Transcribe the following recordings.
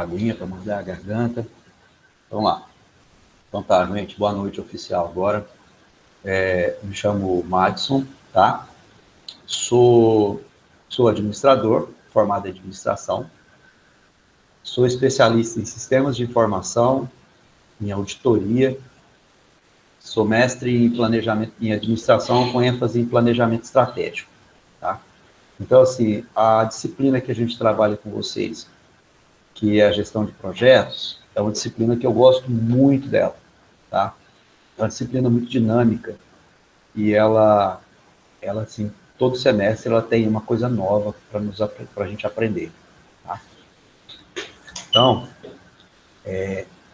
Aguinha para manter a garganta. Vamos lá. Então tá, gente, boa noite oficial agora. Me chamo Madison, tá? Sou administrador, formado em administração. Sou especialista em sistemas de informação, em auditoria. Sou mestre em planejamento, em administração, com ênfase em planejamento estratégico, tá? Então, assim, a disciplina que a gente trabalha com vocês, que é a gestão de projetos, é uma disciplina que eu gosto muito dela, tá? É uma disciplina muito dinâmica e ela assim, todo semestre ela tem uma coisa nova para a gente aprender, tá? Então,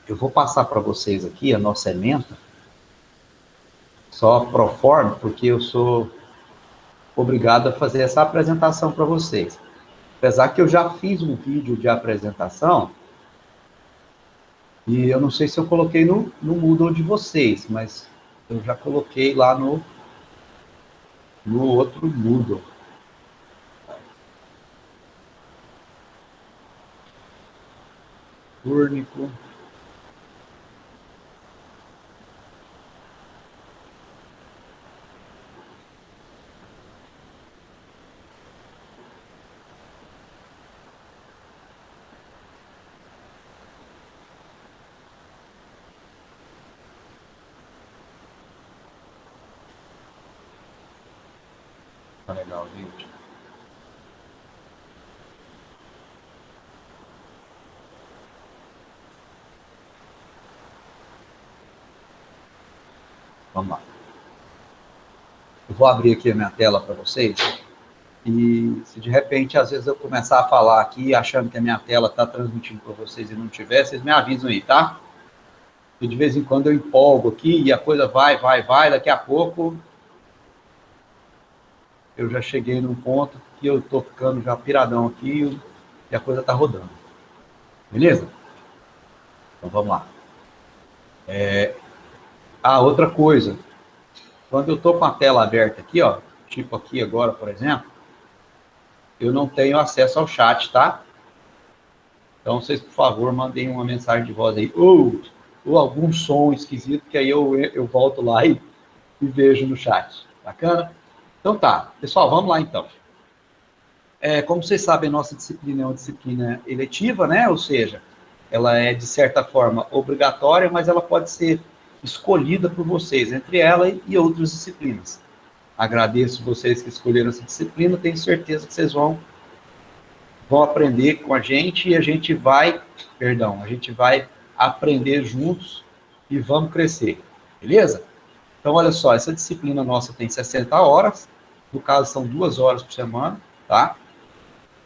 eu vou passar para vocês aqui a nossa ementa, só pro forma, porque eu sou obrigado a fazer essa apresentação para vocês. Apesar que eu já fiz um vídeo de apresentação, e eu não sei se eu coloquei no Moodle de vocês, mas eu já coloquei lá no outro Moodle. Único. Tá legal, gente. Vamos lá. Eu vou abrir aqui a minha tela para vocês. E se de repente, às vezes, eu começar a falar aqui, achando que a minha tela está transmitindo para vocês e não tiver, vocês me avisam aí, tá? E de vez em quando eu empolgo aqui e a coisa vai, daqui a pouco eu já cheguei num ponto que eu estou ficando já piradão aqui e a coisa está rodando. Beleza? Então vamos lá. Outra coisa. Quando eu estou com a tela aberta aqui, ó, tipo aqui agora, por exemplo, eu não tenho acesso ao chat, tá? Então, vocês, por favor, mandem uma mensagem de voz aí, ou algum som esquisito, que aí eu volto lá e vejo no chat. Bacana? Então tá. Pessoal, vamos lá então. Como vocês sabem, nossa disciplina é uma disciplina eletiva, né? Ou seja, ela é, de certa forma, obrigatória, mas ela pode ser escolhida por vocês, entre ela e outras disciplinas. Agradeço vocês que escolheram essa disciplina, tenho certeza que vocês vão aprender com a gente e a gente vai aprender juntos e vamos crescer, beleza? Então, olha só, essa disciplina nossa tem 60 horas, no caso são 2 horas por semana, tá?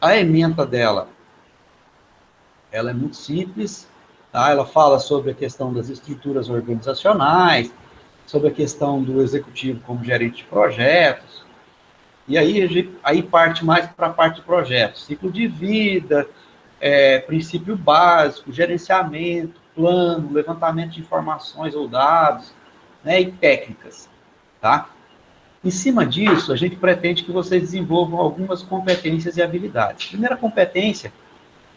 A ementa dela, ela é muito simples, tá? Ela fala sobre a questão das estruturas organizacionais, sobre a questão do executivo como gerente de projetos, e aí parte mais para a parte de projetos, ciclo de vida, princípio básico, gerenciamento, plano, levantamento de informações ou dados, né, e técnicas, tá? Em cima disso, a gente pretende que vocês desenvolvam algumas competências e habilidades. A primeira competência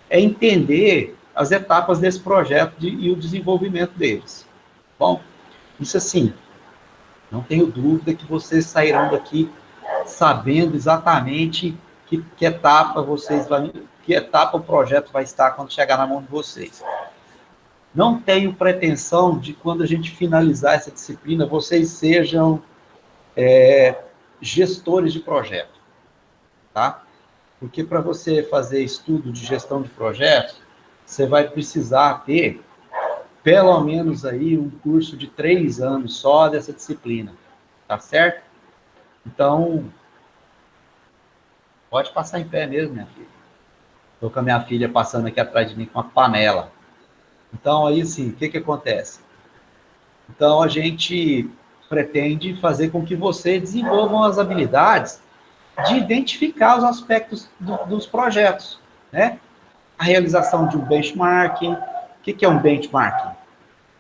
é entender as etapas desse projeto e o desenvolvimento deles. Bom, isso assim, não tenho dúvida que vocês sairão daqui sabendo exatamente que etapa o projeto vai estar quando chegar na mão de vocês. Não tenho pretensão de, quando a gente finalizar essa disciplina, vocês sejam gestores de projeto, tá? Porque para você fazer estudo de gestão de projetos, você vai precisar ter pelo menos aí um curso de 3 anos só dessa disciplina, tá certo? Então, pode passar em pé mesmo, minha filha. Estou com a minha filha passando aqui atrás de mim com uma panela. Então, aí sim, o que acontece? Então, a gente pretende fazer com que vocês desenvolvam as habilidades de identificar os aspectos dos projetos, né? A realização de um benchmarking. O que é um benchmarking?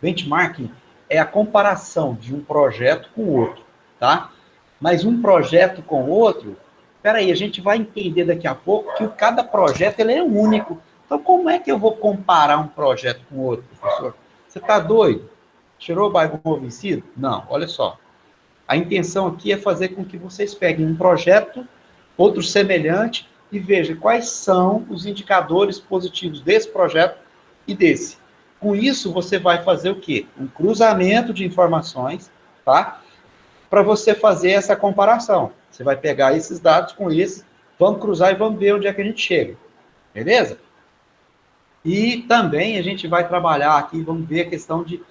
Benchmarking é a comparação de um projeto com o outro, tá? Mas um projeto com o outro, a gente vai entender daqui a pouco que cada projeto ele é único. Então, como é que eu vou comparar um projeto com outro, professor? Você está doido? Tirou o bairro vencido? Não, olha só. A intenção aqui é fazer com que vocês peguem um projeto, outro semelhante, e vejam quais são os indicadores positivos desse projeto e desse. Com isso, você vai fazer o quê? Um cruzamento de informações, tá? Para você fazer essa comparação. Você vai pegar esses dados com esses, vamos cruzar e vamos ver onde é que a gente chega. Beleza? E também a gente vai trabalhar aqui, vamos ver a questão de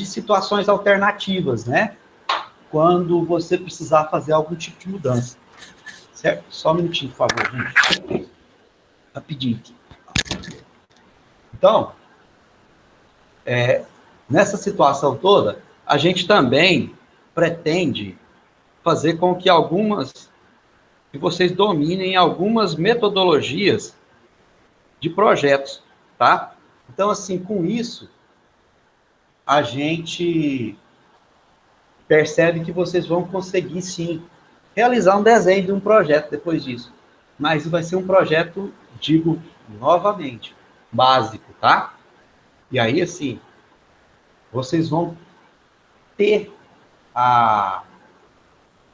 situações alternativas, né? Quando você precisar fazer algum tipo de mudança. Certo? Só um minutinho, por favor, gente. Rapidinho aqui. Então, nessa situação toda, a gente também pretende fazer com que vocês dominem algumas metodologias de projetos, tá? Então, assim, com isso, a gente percebe que vocês vão conseguir, sim, realizar um desenho de um projeto depois disso. Mas vai ser um projeto, digo novamente, básico, tá? E aí, assim, vocês vão ter a...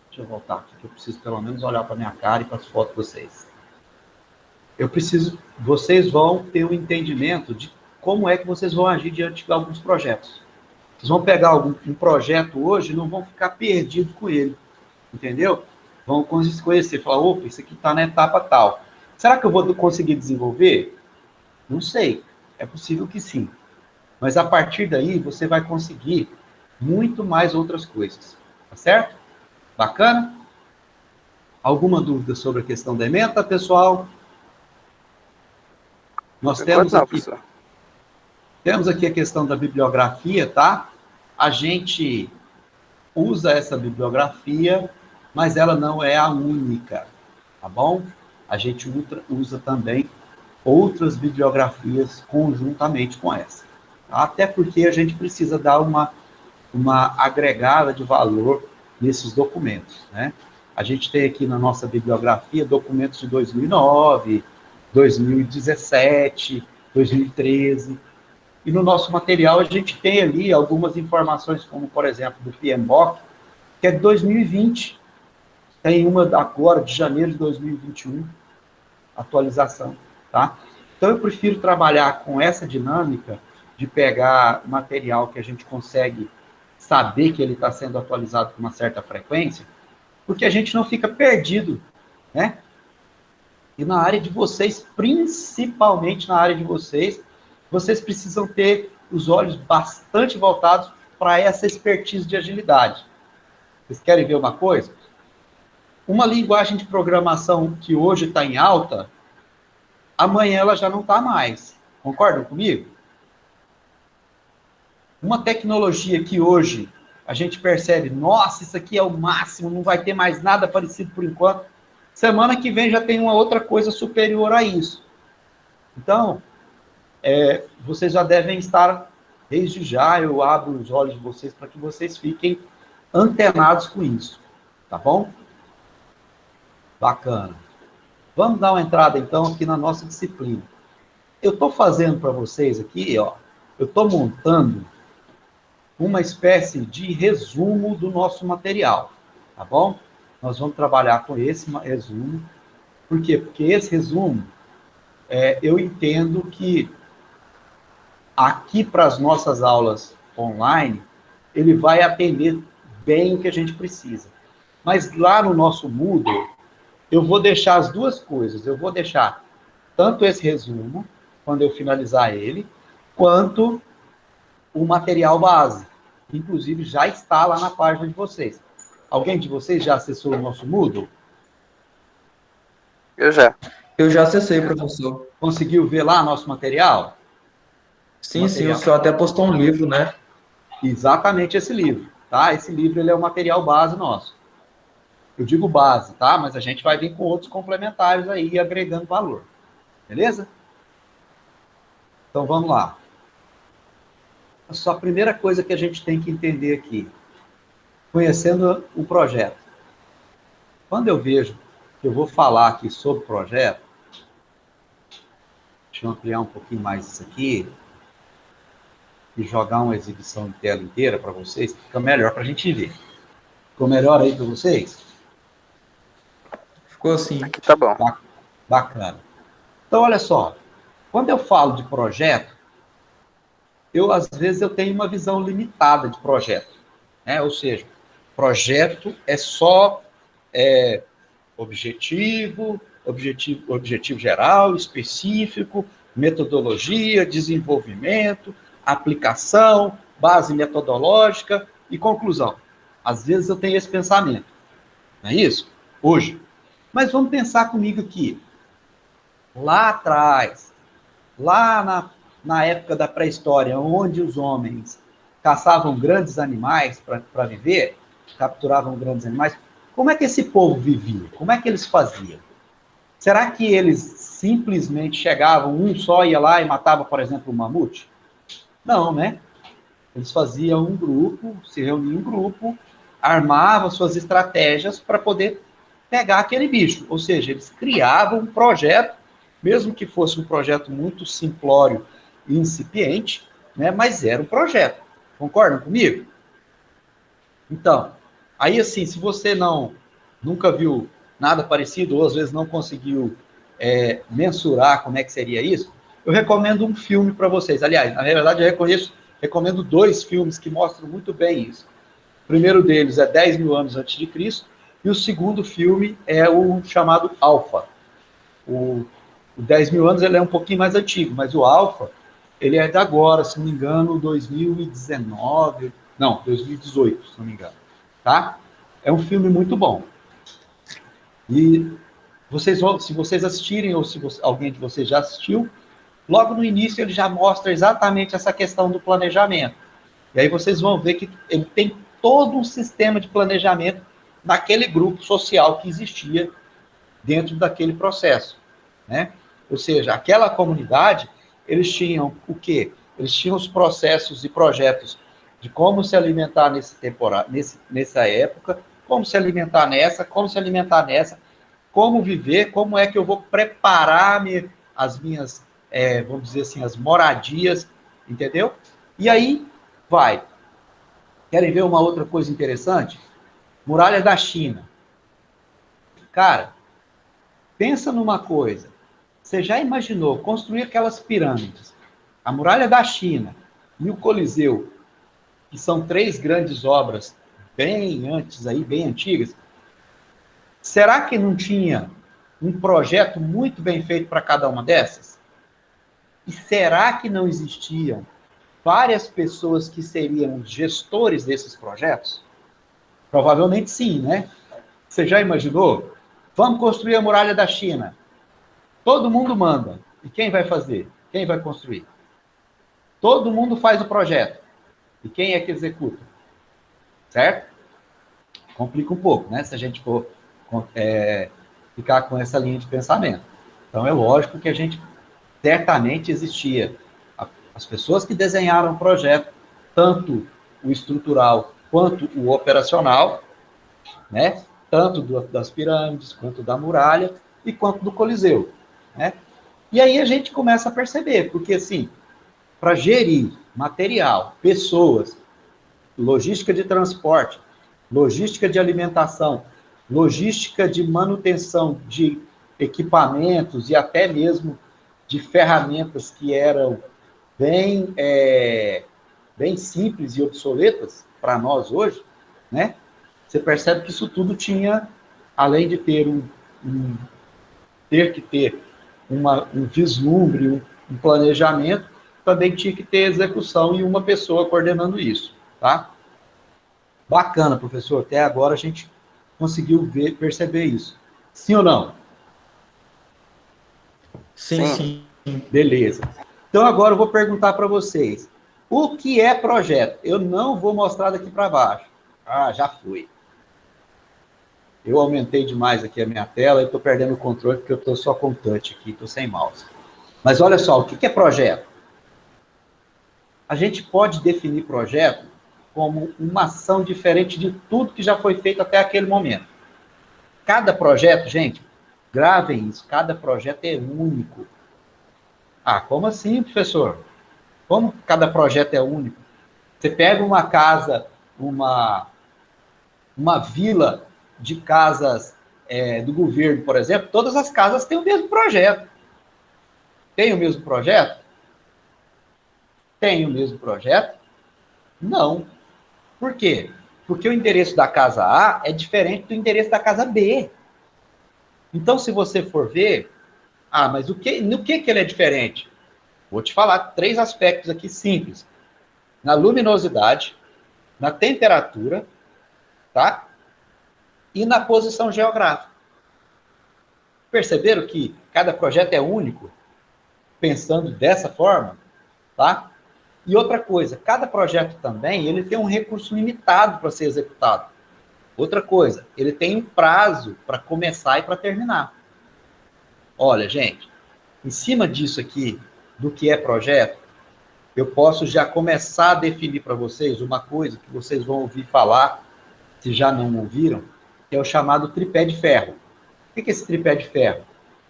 Deixa eu voltar aqui, que eu preciso pelo menos olhar para minha cara e para as fotos de vocês. Vocês vão ter um entendimento de como é que vocês vão agir diante de alguns projetos. Vocês vão pegar um projeto hoje e não vão ficar perdidos com ele, entendeu? Vão conhecer, falar, opa, isso aqui está na etapa tal. Será que eu vou conseguir desenvolver? Não sei, é possível que sim. Mas a partir daí, você vai conseguir muito mais outras coisas, tá certo? Bacana? Alguma dúvida sobre a questão da ementa, pessoal? Nós temos aqui a questão da bibliografia, tá? A gente usa essa bibliografia, mas ela não é a única, tá bom? A gente usa também outras bibliografias conjuntamente com essa. Tá? Até porque a gente precisa dar uma agregada de valor nesses documentos, né? A gente tem aqui na nossa bibliografia documentos de 2009, 2017, 2013, e no nosso material a gente tem ali algumas informações, como, por exemplo, do PMBOK, que é de 2020, tem uma agora, de janeiro de 2021, atualização, tá? Então, eu prefiro trabalhar com essa dinâmica de pegar material que a gente consegue saber que ele está sendo atualizado com uma certa frequência, porque a gente não fica perdido, né? E na área de vocês, principalmente na área de vocês precisam ter os olhos bastante voltados para essa expertise de agilidade. Vocês querem ver uma coisa? Uma linguagem de programação que hoje está em alta, amanhã ela já não está mais. Concordam comigo? Uma tecnologia que hoje a gente percebe, nossa, isso aqui é o máximo, não vai ter mais nada parecido por enquanto. Semana que vem já tem uma outra coisa superior a isso. Então, vocês já devem estar, desde já, eu abro os olhos de vocês para que vocês fiquem antenados com isso. Tá bom? Bacana. Vamos dar uma entrada, então, aqui na nossa disciplina. Eu estou fazendo para vocês aqui, ó, eu estou montando uma espécie de resumo do nosso material, tá bom? Nós vamos trabalhar com esse resumo. Por quê? Porque esse resumo, eu entendo que aqui para as nossas aulas online, ele vai atender bem o que a gente precisa. Mas lá no nosso Moodle, eu vou deixar as duas coisas. Eu vou deixar tanto esse resumo, quando eu finalizar ele, quanto o material base. Inclusive, já está lá na página de vocês. Alguém de vocês já acessou o nosso Moodle? Eu já. Eu já acessei, professor. Conseguiu ver lá nosso material? Sim, sim, o senhor até postou um livro, né? Exatamente esse livro, tá? Esse livro, ele é o material base nosso. Eu digo base, tá? Mas a gente vai vir com outros complementares aí, agregando valor. Beleza? Então, vamos lá. A primeira coisa que a gente tem que entender aqui, conhecendo o projeto. Quando eu vejo que eu vou falar aqui sobre o projeto, Deixa eu ampliar um pouquinho mais isso aqui e jogar uma exibição de tela inteira para vocês, que fica melhor para a gente ver. Ficou melhor aí para vocês? Ficou assim. Aqui tá bom. Bacana. Então, olha só. Quando eu falo de projeto, às vezes, eu tenho uma visão limitada de projeto. Né? Ou seja, projeto é só objetivo geral, específico, metodologia, desenvolvimento, aplicação, base metodológica e conclusão. Às vezes eu tenho esse pensamento. Não é isso? Hoje. Mas vamos pensar comigo aqui. Lá atrás, lá na época da pré-história, onde os homens caçavam grandes animais para viver, capturavam grandes animais, como é que esse povo vivia? Como é que eles faziam? Será que eles simplesmente chegavam, um só ia lá e matava, por exemplo, um mamute? Não, né? Eles faziam um grupo, se reuniam um grupo, armavam suas estratégias para poder pegar aquele bicho. Ou seja, eles criavam um projeto, mesmo que fosse um projeto muito simplório e incipiente, né? Mas era um projeto. Concordam comigo? Então, aí assim, se você nunca viu nada parecido, ou às vezes não conseguiu mensurar como é que seria isso, eu recomendo um filme para vocês. Aliás, na verdade, eu recomendo 2 filmes que mostram muito bem isso. O primeiro deles é 10 mil anos antes de Cristo, e o segundo filme é o chamado Alpha. O 10 mil anos ele é um pouquinho mais antigo, mas o Alpha, ele é de agora, se não me engano, 2019, não, 2018, se não me engano. Tá? É um filme muito bom. E se vocês assistirem, ou se alguém de vocês já assistiu, logo no início ele já mostra exatamente essa questão do planejamento. E aí vocês vão ver que ele tem todo um sistema de planejamento naquele grupo social que existia dentro daquele processo, né? Ou seja, aquela comunidade, eles tinham o quê? Eles tinham os processos e projetos de como se alimentar nessa época, como se alimentar nessa, como viver, como é que eu vou preparar as minhas, vamos dizer assim, as moradias, entendeu? E aí, vai. Querem ver uma outra coisa interessante? Muralha da China. Cara, pensa numa coisa. Você já imaginou construir aquelas pirâmides, a Muralha da China e o Coliseu, que são 3 grandes obras bem antes aí, bem antigas? Será que não tinha um projeto muito bem feito para cada uma dessas? E será que não existiam várias pessoas que seriam gestores desses projetos? Provavelmente sim, né? Você já imaginou? Vamos construir a Muralha da China. Todo mundo manda. E quem vai fazer? Quem vai construir? Todo mundo faz o projeto. E quem é que executa? Certo? Complica um pouco, né? Se a gente for ficar com essa linha de pensamento. Então, é lógico que certamente existia as pessoas que desenharam o projeto, tanto o estrutural quanto o operacional, né? Tanto das pirâmides, quanto da muralha e quanto do Coliseu, né? E aí a gente começa a perceber, porque assim, para gerir material, pessoas, logística de transporte, logística de alimentação, logística de manutenção de equipamentos e até mesmo de ferramentas que eram bem simples e obsoletas para nós hoje, né? Você percebe que isso tudo tinha, além de ter que ter um vislumbre, um planejamento, também tinha que ter execução e uma pessoa coordenando isso, tá? Bacana, professor. Até agora a gente conseguiu perceber isso. Sim ou não? Sim. Beleza. Então agora eu vou perguntar para vocês. O que é projeto? Eu não vou mostrar daqui para baixo. Ah, já fui. Eu aumentei demais aqui a minha tela e estou perdendo o controle porque eu estou só com touch aqui, estou sem mouse. Mas olha só, o que é projeto? A gente pode definir projeto como uma ação diferente de tudo que já foi feito até aquele momento. Cada projeto, gente, gravem isso, cada projeto é único. Ah, como assim, professor? Como cada projeto é único? Você pega uma casa, uma vila de casas do governo, por exemplo, todas as casas têm o mesmo projeto. Tem o mesmo projeto? Tem o mesmo projeto? Não. Por quê? Porque o endereço da casa A é diferente do endereço da casa B. Então, se você for ver, mas no que ele é diferente? Vou te falar 3 aspectos aqui simples. Na luminosidade, na temperatura, tá? E na posição geográfica. Perceberam que cada projeto é único, pensando dessa forma, tá? E outra coisa, cada projeto também, ele tem um recurso limitado para ser executado. Outra coisa, ele tem um prazo para começar e para terminar. Olha, gente, em cima disso aqui, do que é projeto, eu posso já começar a definir para vocês uma coisa que vocês vão ouvir falar, se já não ouviram, que é o chamado tripé de ferro. O que é esse tripé de ferro?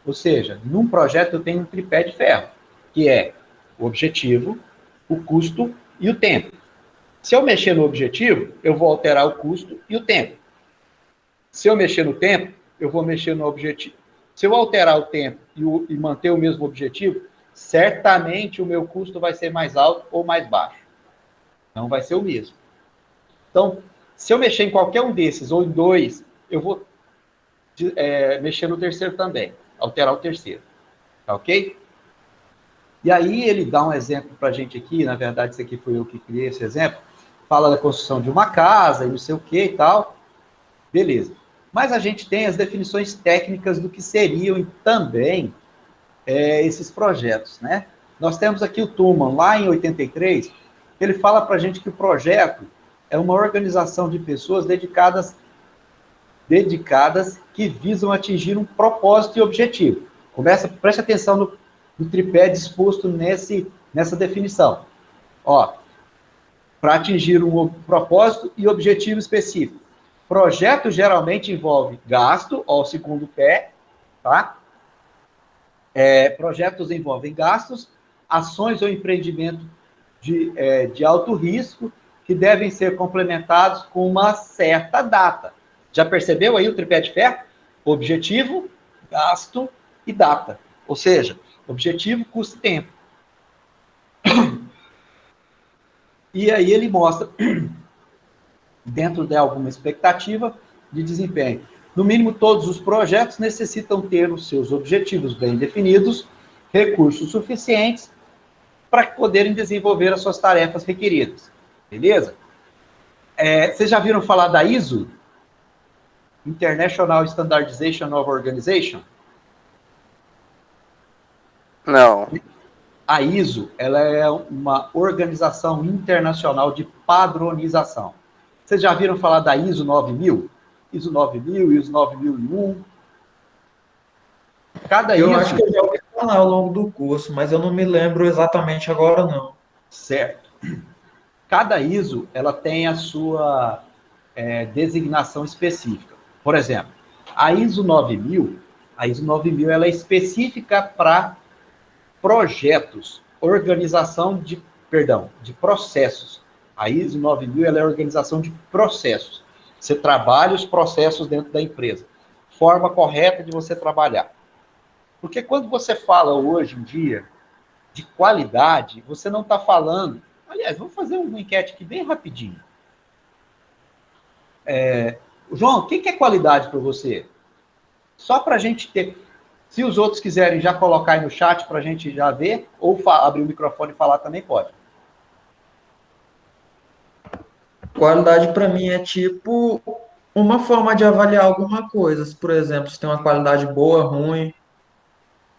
Ou seja, num projeto eu tenho um tripé de ferro, que é o objetivo, o custo e o tempo. Se eu mexer no objetivo, eu vou alterar o custo e o tempo. Se eu mexer no tempo, eu vou mexer no objetivo. Se eu alterar o tempo e manter o mesmo objetivo, certamente o meu custo vai ser mais alto ou mais baixo. Não vai ser o mesmo. Então, se eu mexer em qualquer um desses, ou em 2, eu vou mexer no terceiro também, alterar o terceiro. Tá ok? E aí ele dá um exemplo para a gente aqui, na verdade, isso aqui foi eu que criei esse exemplo, fala da construção de uma casa e não sei o que e tal. Beleza. Mas a gente tem as definições técnicas do que seriam também esses projetos, né? Nós temos aqui o Tuman, lá em 83, ele fala para a gente que o projeto é uma organização de pessoas dedicadas que visam atingir um propósito e objetivo. Preste atenção no tripé disposto nessa definição. Ó, para atingir um propósito e objetivo específico. Projeto geralmente envolve gasto, ó, o segundo pé, tá? Projetos envolvem gastos, ações ou empreendimento de alto risco, que devem ser complementados com uma certa data. Já percebeu aí o tripé de ferro? Objetivo, gasto e data. Ou seja, objetivo, custo e tempo. E aí ele mostra, dentro de alguma expectativa de desempenho. No mínimo, todos os projetos necessitam ter os seus objetivos bem definidos, recursos suficientes para poderem desenvolver as suas tarefas requeridas. Beleza? Vocês já viram falar da ISO? International Standardization of Organization? Não. A ISO, ela é uma organização internacional de padronização. Vocês já viram falar da ISO 9000? ISO 9000, ISO 9001. Eu acho que eu já ouvi falar ao longo do curso, mas eu não me lembro exatamente agora, não. Certo. Cada ISO, ela tem a sua designação específica. Por exemplo, a ISO 9000, ela é específica para projetos, de processos. A ISO 9000, ela é organização de processos. Você trabalha os processos dentro da empresa. Forma correta de você trabalhar. Porque quando você fala hoje em dia de qualidade, você não está falando... Aliás, vamos fazer uma enquete aqui bem rapidinho. João, o que é qualidade para você? Só para a gente ter... Se os outros quiserem já colocar aí no chat para a gente já ver, ou abrir o microfone e falar também pode. Qualidade para mim é tipo uma forma de avaliar alguma coisa. Por exemplo, se tem uma qualidade boa, ruim,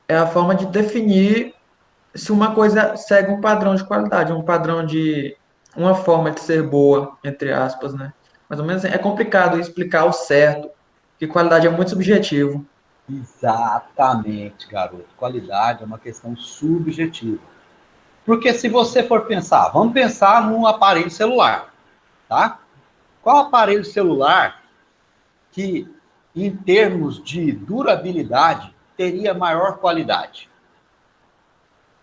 é a forma de definir se uma coisa segue um padrão de qualidade, uma forma de ser boa, entre aspas, né? Mais ou menos assim. É complicado explicar o certo, porque qualidade é muito subjetivo. Exatamente, garoto. Qualidade é uma questão subjetiva. Porque se você for pensar, vamos pensar num aparelho celular, tá? Qual aparelho celular que, em termos de durabilidade, teria maior qualidade?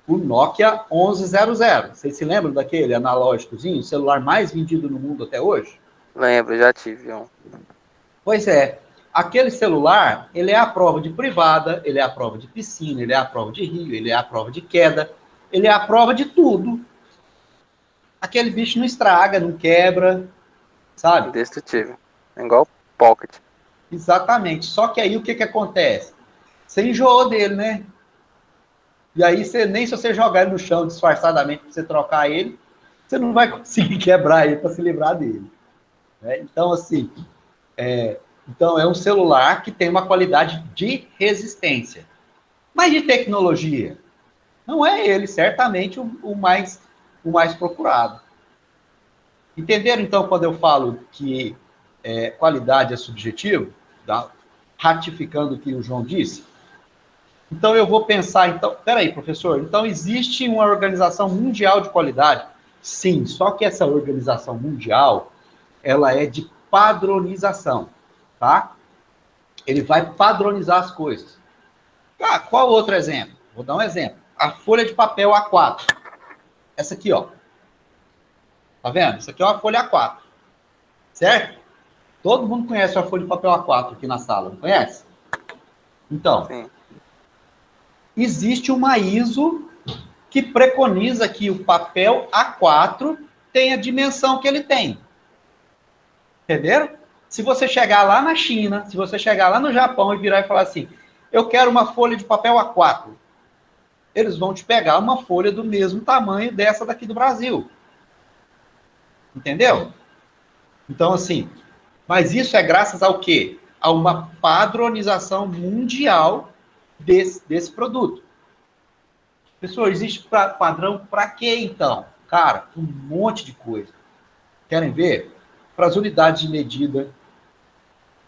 O Nokia 1100. Vocês se lembram daquele analógicozinho, o celular mais vendido no mundo até hoje? Lembro, já tive um. Pois é. Aquele celular, ele é a prova de privada, ele é a prova de piscina, ele é a prova de rio, ele é a prova de queda, ele é a prova de tudo. Aquele bicho não estraga, não quebra, sabe? Indestrutível. É igual Pocket. Exatamente. Só que aí o que acontece? Você enjoou dele, né? E aí, nem se você jogar ele no chão disfarçadamente para você trocar ele, você não vai conseguir quebrar ele para se livrar dele. Né? Então, assim, então é um celular que tem uma qualidade de resistência. Mas de tecnologia, não é ele, certamente, o mais procurado. Entenderam, então, quando eu falo que qualidade é subjetivo? Tá? Ratificando o que o João disse? Então, eu vou pensar, então, peraí, professor, então existe uma organização mundial de qualidade? Sim, só que essa organização mundial, ela é de padronização, tá? Ele vai padronizar as coisas. Ah, qual outro exemplo? Vou dar um exemplo. A folha de papel A4. Essa aqui, ó. Tá vendo? Isso aqui é uma folha A4. Certo? Todo mundo conhece a folha de papel A4 aqui na sala, não conhece? Então, Sim. Existe uma ISO que preconiza que o papel A4 tenha a dimensão que ele tem. Entenderam? Se você chegar lá na China, se você chegar lá no Japão e virar e falar assim, eu quero uma folha de papel A4, eles vão te pegar uma folha do mesmo tamanho dessa daqui do Brasil. Entendeu? Então, assim, mas isso é graças ao quê? A uma padronização mundial desse produto. Pessoal, existe padrão para quê, então? Cara, um monte de coisa. Querem ver? Para as unidades de medida,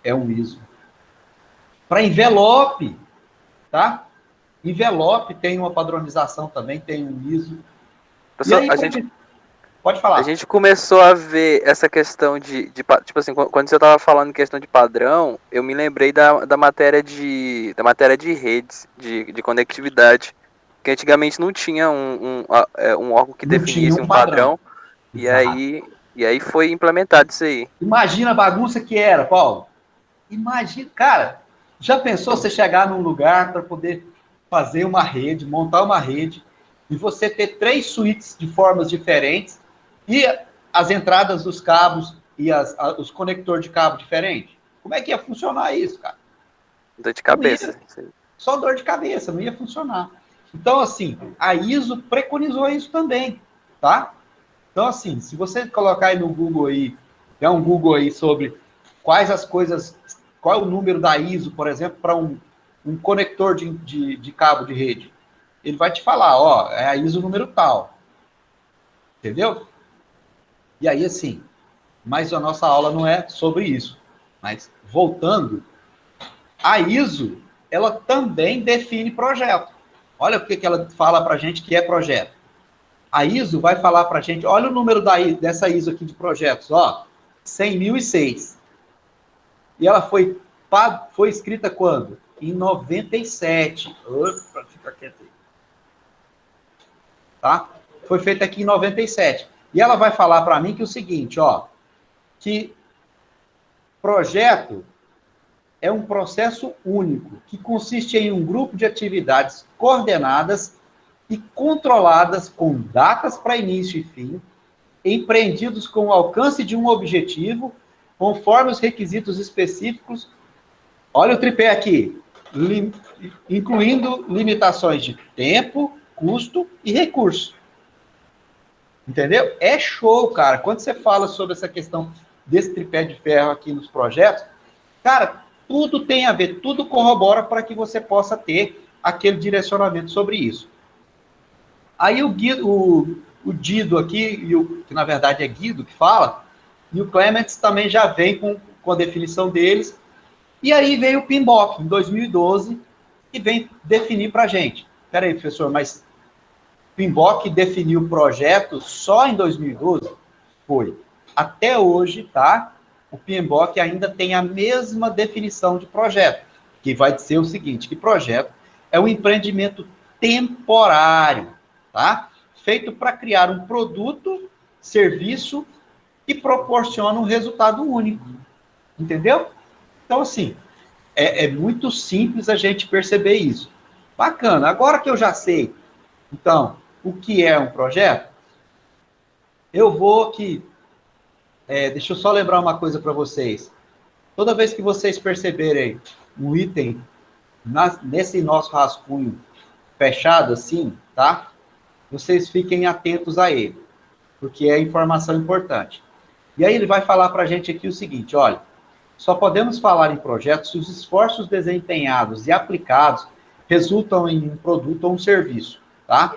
é um ISO. Para envelope, tá? Envelope tem uma padronização também, tem um ISO. Pessoal, E aí, pode falar. A gente começou a ver essa questão tipo assim, quando você estava falando em questão de padrão, eu me lembrei da matéria de redes, de conectividade, que antigamente não tinha um órgão que definisse um padrão, e aí foi implementado isso aí. Imagina a bagunça que era, Paulo. Imagina, cara, já pensou você chegar num lugar para poder fazer uma rede, montar uma rede, e você ter 3 suítes de formas diferentes, e as entradas dos cabos e os conectores de cabo diferentes? Como é que ia funcionar isso, cara? Dor de cabeça. Só dor de cabeça, não ia funcionar. Então, assim, a ISO preconizou isso também, tá? Então, assim, se você colocar aí no Google aí, der um Google aí sobre quais as coisas, qual é o número da ISO, por exemplo, para um conector de cabo de rede, ele vai te falar, ó, é a ISO número tal. Entendeu? E aí, assim, mas a nossa aula não é sobre isso. Mas, voltando, a ISO, ela também define projeto. Olha o que ela fala para a gente que é projeto. A ISO vai falar para a gente, olha o número dessa ISO aqui de projetos, ó, 100.006. E ela foi escrita quando? Em 97. Opa, fica quieto aí. Tá? Foi feita aqui em 97. E ela vai falar para mim que o seguinte, ó, que projeto é um processo único, que consiste em um grupo de atividades coordenadas e controladas com datas para início e fim, empreendidos com o alcance de um objetivo, conforme os requisitos específicos. Olha o tripé aqui, incluindo limitações de tempo, custo e recurso. Entendeu? É show, cara. Quando você fala sobre essa questão desse tripé de ferro aqui nos projetos, cara, tudo tem a ver, tudo corrobora para que você possa ter aquele direcionamento sobre isso. Aí o Dido aqui, que na verdade é Guido que fala, e o Clements também já vem com a definição deles. E aí veio o PMBOK, em 2012, e vem definir para a gente. Peraí, professor, mas o PMBOK definiu o projeto só em 2012? Foi. Até hoje, tá? O PMBOK ainda tem a mesma definição de projeto, que vai ser o seguinte, que projeto é um empreendimento temporário, tá? Feito para criar um produto, serviço que proporciona um resultado único. Entendeu? Então, assim, é muito simples a gente perceber isso. Bacana. Agora que eu já sei, então, o que é um projeto, eu vou aqui. Deixa eu só lembrar uma coisa para vocês. Toda vez que vocês perceberem um item nesse nosso rascunho fechado assim, tá? Vocês fiquem atentos a ele, porque é informação importante. E aí ele vai falar para a gente aqui o seguinte, olha, só podemos falar em projetos se os esforços desempenhados e aplicados resultam em um produto ou um serviço, tá?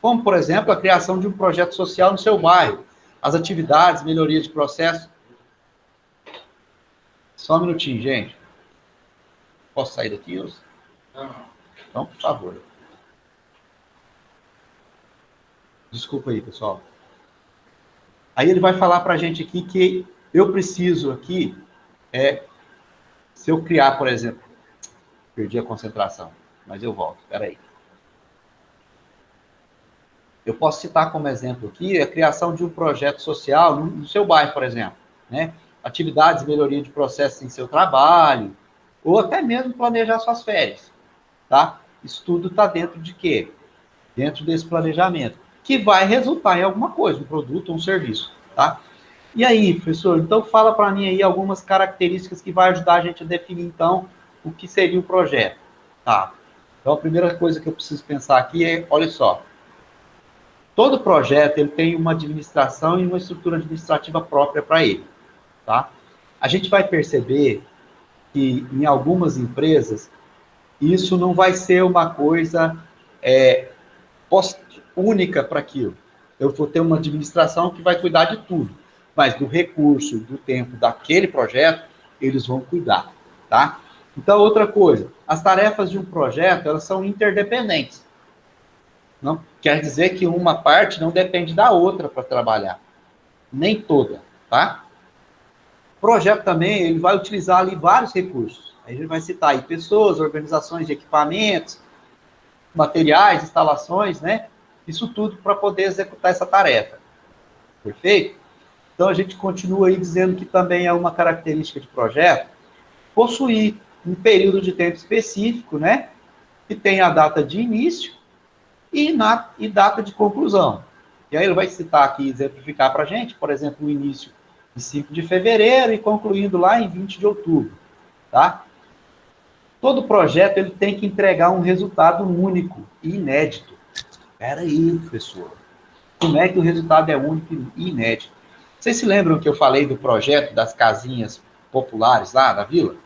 Como, por exemplo, a criação de um projeto social no seu bairro, as atividades, melhorias de processo. Só um minutinho, gente. Posso sair daqui, Wilson? Não. Então, por favor. Desculpa aí, pessoal. Aí ele vai falar para a gente aqui que eu preciso aqui, se eu criar, por exemplo, perdi a concentração, mas eu volto, espera aí. Eu posso citar como exemplo aqui a criação de um projeto social no seu bairro, por exemplo, né? Atividades, melhoria de processos em seu trabalho, ou até mesmo planejar suas férias, tá? Isso tudo está dentro de quê? Dentro desse planejamento, que vai resultar em alguma coisa, um produto ou um serviço, tá? E aí, professor, então fala para mim aí algumas características que vai ajudar a gente a definir, então, o que seria um projeto, tá? Então, a primeira coisa que eu preciso pensar aqui é, olha só, todo projeto ele tem uma administração e uma estrutura administrativa própria para ele, tá? A gente vai perceber que em algumas empresas isso não vai ser uma coisa única para aquilo. Eu vou ter uma administração que vai cuidar de tudo, mas do recurso, do tempo daquele projeto, eles vão cuidar, tá? Então, outra coisa, as tarefas de um projeto, elas são interdependentes. Não quer dizer que uma parte não depende da outra para trabalhar. Nem toda, tá? O projeto também, ele vai utilizar ali vários recursos. Aí a gente vai citar aí pessoas, organizações de equipamentos, materiais, instalações, né? Isso tudo para poder executar essa tarefa. Perfeito? Então, a gente continua aí dizendo que também é uma característica de projeto possuir um período de tempo específico, né? Que tem a data de início e data de conclusão. E aí ele vai citar aqui, exemplificar para a gente, por exemplo, o início de 5 de fevereiro e concluindo lá em 20 de outubro, tá? Todo projeto ele tem que entregar um resultado único e inédito. Espera aí, professor. Como é que o resultado é único e inédito? Vocês se lembram que eu falei do projeto das casinhas populares lá da vila?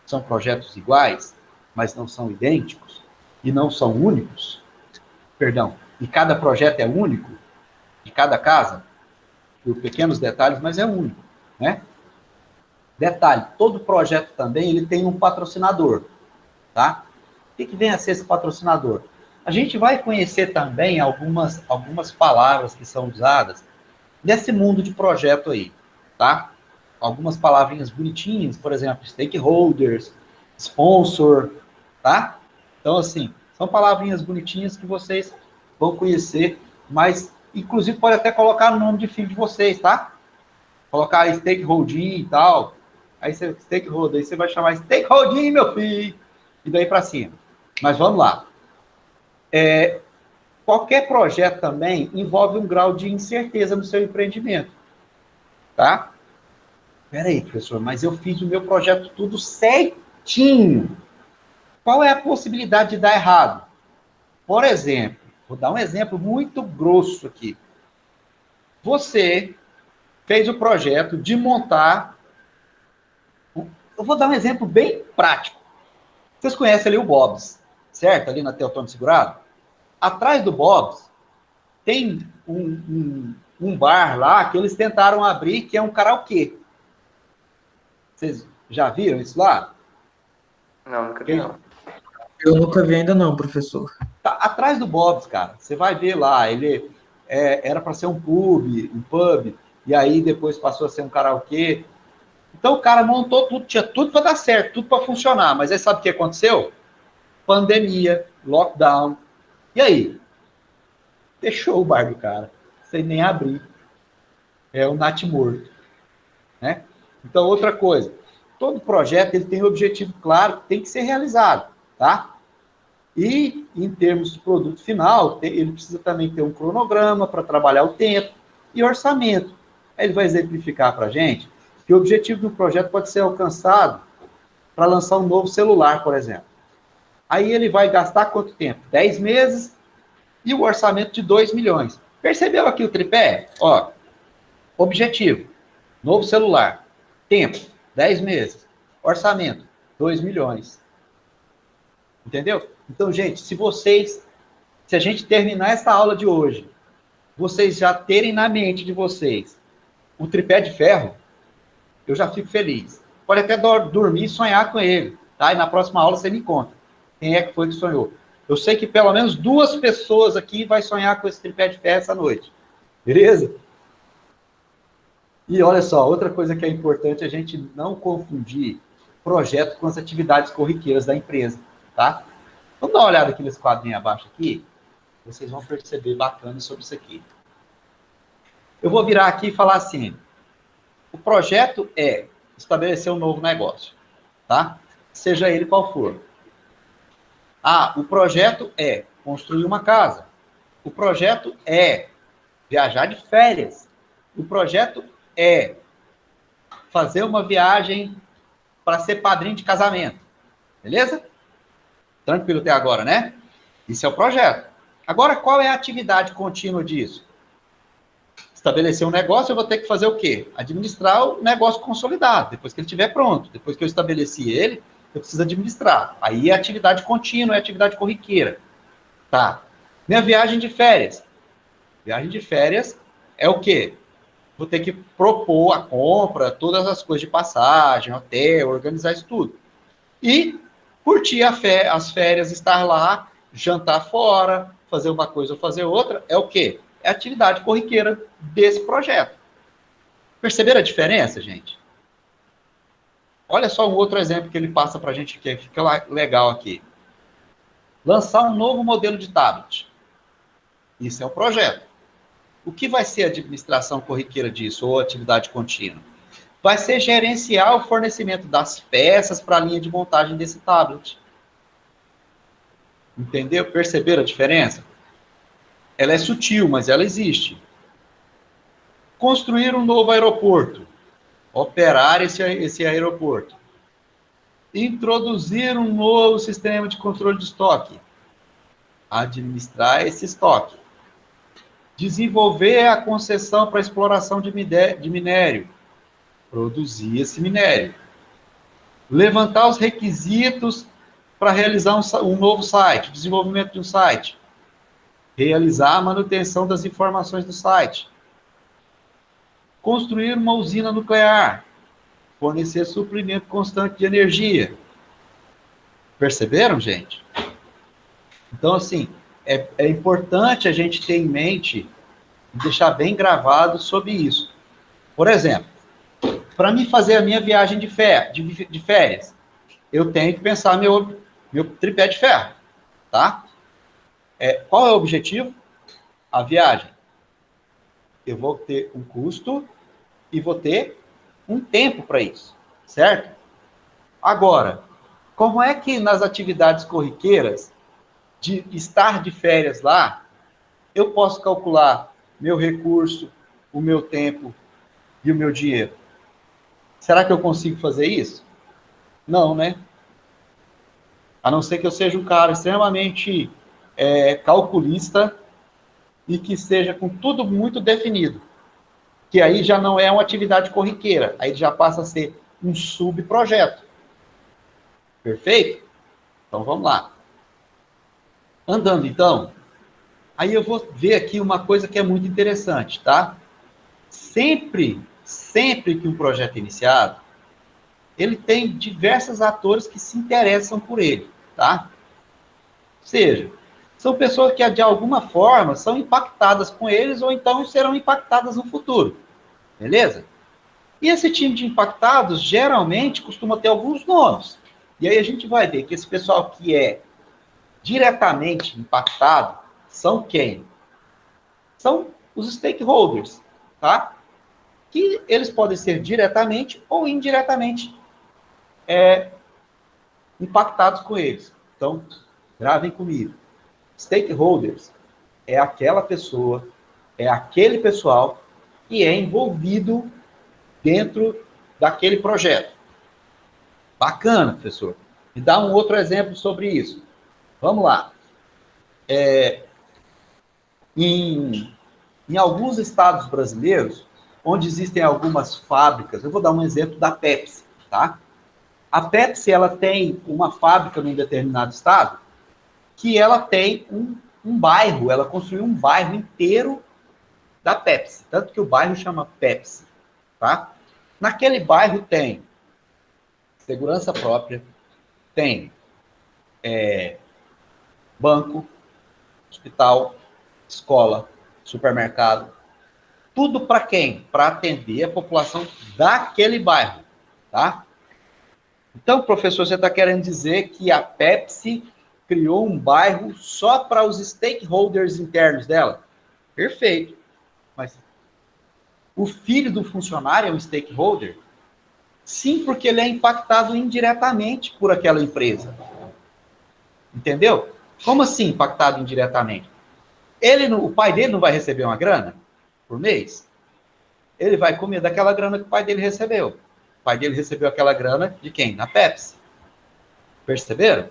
São projetos iguais, mas não são idênticos e não são únicos? Perdão, e cada projeto é único, de cada casa, por pequenos detalhes, mas é único, né? Detalhe, todo projeto também, ele tem um patrocinador, tá? O que vem a ser esse patrocinador? A gente vai conhecer também algumas palavras que são usadas nesse mundo de projeto aí, tá? Algumas palavrinhas bonitinhas, por exemplo, stakeholders, sponsor, tá? Então, assim, são palavrinhas bonitinhas que vocês vão conhecer, mas, inclusive, pode até colocar no nome de filho de vocês, tá? Colocar stakeholder e tal. Aí você, stakeholder, aí você vai chamar stakeholder, meu filho. E daí para cima. Mas vamos lá. Qualquer projeto também envolve um grau de incerteza no seu empreendimento, tá? Peraí, professor, mas eu fiz o meu projeto tudo certinho. Qual é a possibilidade de dar errado? Por exemplo, vou dar um exemplo muito grosso aqui. Você fez o projeto de montar... Eu vou dar um exemplo bem prático. Vocês conhecem ali o Bob's, certo? Ali na Teotônio Segurado. Atrás do Bob's tem um bar lá que eles tentaram abrir, que é um karaokê. Vocês já viram isso lá? Não, nunca vi, não. Eu nunca vi ainda não, professor. Tá atrás do Bob's, cara. Você vai ver lá, ele era para ser um pub, e aí depois passou a ser um karaokê. Então o cara montou tudo, tinha tudo para dar certo, tudo para funcionar. Mas aí sabe o que aconteceu? Pandemia, lockdown. E aí? fechou o bar do cara, sem nem abrir. É o nat morto, né? Então, outra coisa, todo projeto ele tem um objetivo claro que tem que ser realizado, tá? E, em termos de produto final, ele precisa também ter um cronograma para trabalhar o tempo e orçamento. Aí ele vai exemplificar para a gente que o objetivo do projeto pode ser alcançado para lançar um novo celular, por exemplo. Aí ele vai gastar quanto tempo? 10 meses e o orçamento de 2 milhões. Percebeu aqui o tripé? Ó, objetivo, novo celular. Tempo, 10 meses. Orçamento, 2 milhões. Entendeu? Então, gente, se a gente terminar essa aula de hoje, vocês já terem na mente de vocês o tripé de ferro, eu já fico feliz. Pode até dormir e sonhar com ele, tá? E na próxima aula você me conta quem é que foi que sonhou. Eu sei que pelo menos 2 pessoas aqui vai sonhar com esse tripé de ferro essa noite. Beleza? E olha só, outra coisa que é importante é a gente não confundir projeto com as atividades corriqueiras da empresa, tá? Vamos dar uma olhada aqui nesse quadrinho abaixo aqui, vocês vão perceber bacana sobre isso aqui. Eu vou virar aqui e falar assim, o projeto é estabelecer um novo negócio, tá? Seja ele qual for. Ah, o projeto é construir uma casa. O projeto é viajar de férias. O projeto é fazer uma viagem para ser padrinho de casamento. Beleza? Tranquilo até agora, né? Isso é o projeto. Agora, qual é a atividade contínua disso? Estabelecer um negócio, eu vou ter que fazer o quê? Administrar o negócio consolidado, depois que ele estiver pronto. Depois que eu estabeleci ele, eu preciso administrar. Aí é atividade contínua, é atividade corriqueira. Tá. Minha viagem de férias. Viagem de férias é o quê? Vou ter que propor a compra, todas as coisas de passagem, hotel, organizar isso tudo. E curtir as férias, estar lá, jantar fora, fazer uma coisa ou fazer outra, é o quê? É a atividade corriqueira desse projeto. Perceberam a diferença, gente? Olha só um outro exemplo que ele passa para a gente, que fica legal aqui. Lançar um novo modelo de tablet. Isso é um projeto. O que vai ser a administração corriqueira disso, ou atividade contínua? Vai ser gerenciar o fornecimento das peças para a linha de montagem desse tablet. Entendeu? Perceberam a diferença? Ela é sutil, mas ela existe. Construir um novo aeroporto. Operar esse aeroporto. Introduzir um novo sistema de controle de estoque. Administrar esse estoque. Desenvolver a concessão para exploração de minério. Produzir esse minério. Levantar os requisitos para realizar um novo site, desenvolvimento de um site. Realizar a manutenção das informações do site. Construir uma usina nuclear. Fornecer suprimento constante de energia. Perceberam, gente? Então, assim, é importante a gente ter em mente, deixar bem gravado sobre isso. Por exemplo, para mim fazer a minha viagem de férias, eu tenho que pensar meu tripé de ferro, tá? Qual é o objetivo? A viagem. Eu vou ter um custo e vou ter um tempo para isso, certo? Agora, como é que nas atividades corriqueiras, de estar de férias lá, eu posso calcular meu recurso, o meu tempo e o meu dinheiro? Será que eu consigo fazer isso? Não, né? A não ser que eu seja um cara extremamente calculista e que seja com tudo muito definido. Que aí já não é uma atividade corriqueira, aí já passa a ser um subprojeto. Perfeito? Então vamos lá. Andando então, aí eu vou ver aqui uma coisa que é muito interessante, tá? Sempre que um projeto é iniciado, ele tem diversos atores que se interessam por ele, tá? Ou seja, são pessoas que de alguma forma são impactadas com eles ou então serão impactadas no futuro, beleza? E esse time de impactados geralmente costuma ter alguns nomes. E aí a gente vai ver que esse pessoal que é diretamente impactado são quem? são os stakeholders, tá? Que eles podem ser diretamente ou indiretamente impactados com eles. Então, gravem comigo. Stakeholders é aquela pessoa, é aquele pessoal que é envolvido dentro daquele projeto. Bacana, professor. Me dá um outro exemplo sobre isso. Vamos lá. Em alguns estados brasileiros, onde existem algumas fábricas, eu vou dar um exemplo da Pepsi, tá? A Pepsi, ela tem uma fábrica num determinado estado que ela tem um bairro, ela construiu um bairro inteiro da Pepsi, tanto que o bairro chama Pepsi, tá? Naquele bairro tem segurança própria, tem banco, hospital, escola, supermercado, tudo para quem? Para atender a população daquele bairro, tá? Então, professor, você está querendo dizer que a Pepsi criou um bairro só para os stakeholders internos dela? Perfeito. Mas o filho do funcionário é um stakeholder? Sim, porque ele é impactado indiretamente por aquela empresa. Entendeu? Como assim impactado indiretamente? O pai dele não vai receber uma grana por mês? Ele vai comer daquela grana que o pai dele recebeu. O pai dele recebeu aquela grana de quem? Da Pepsi. Perceberam?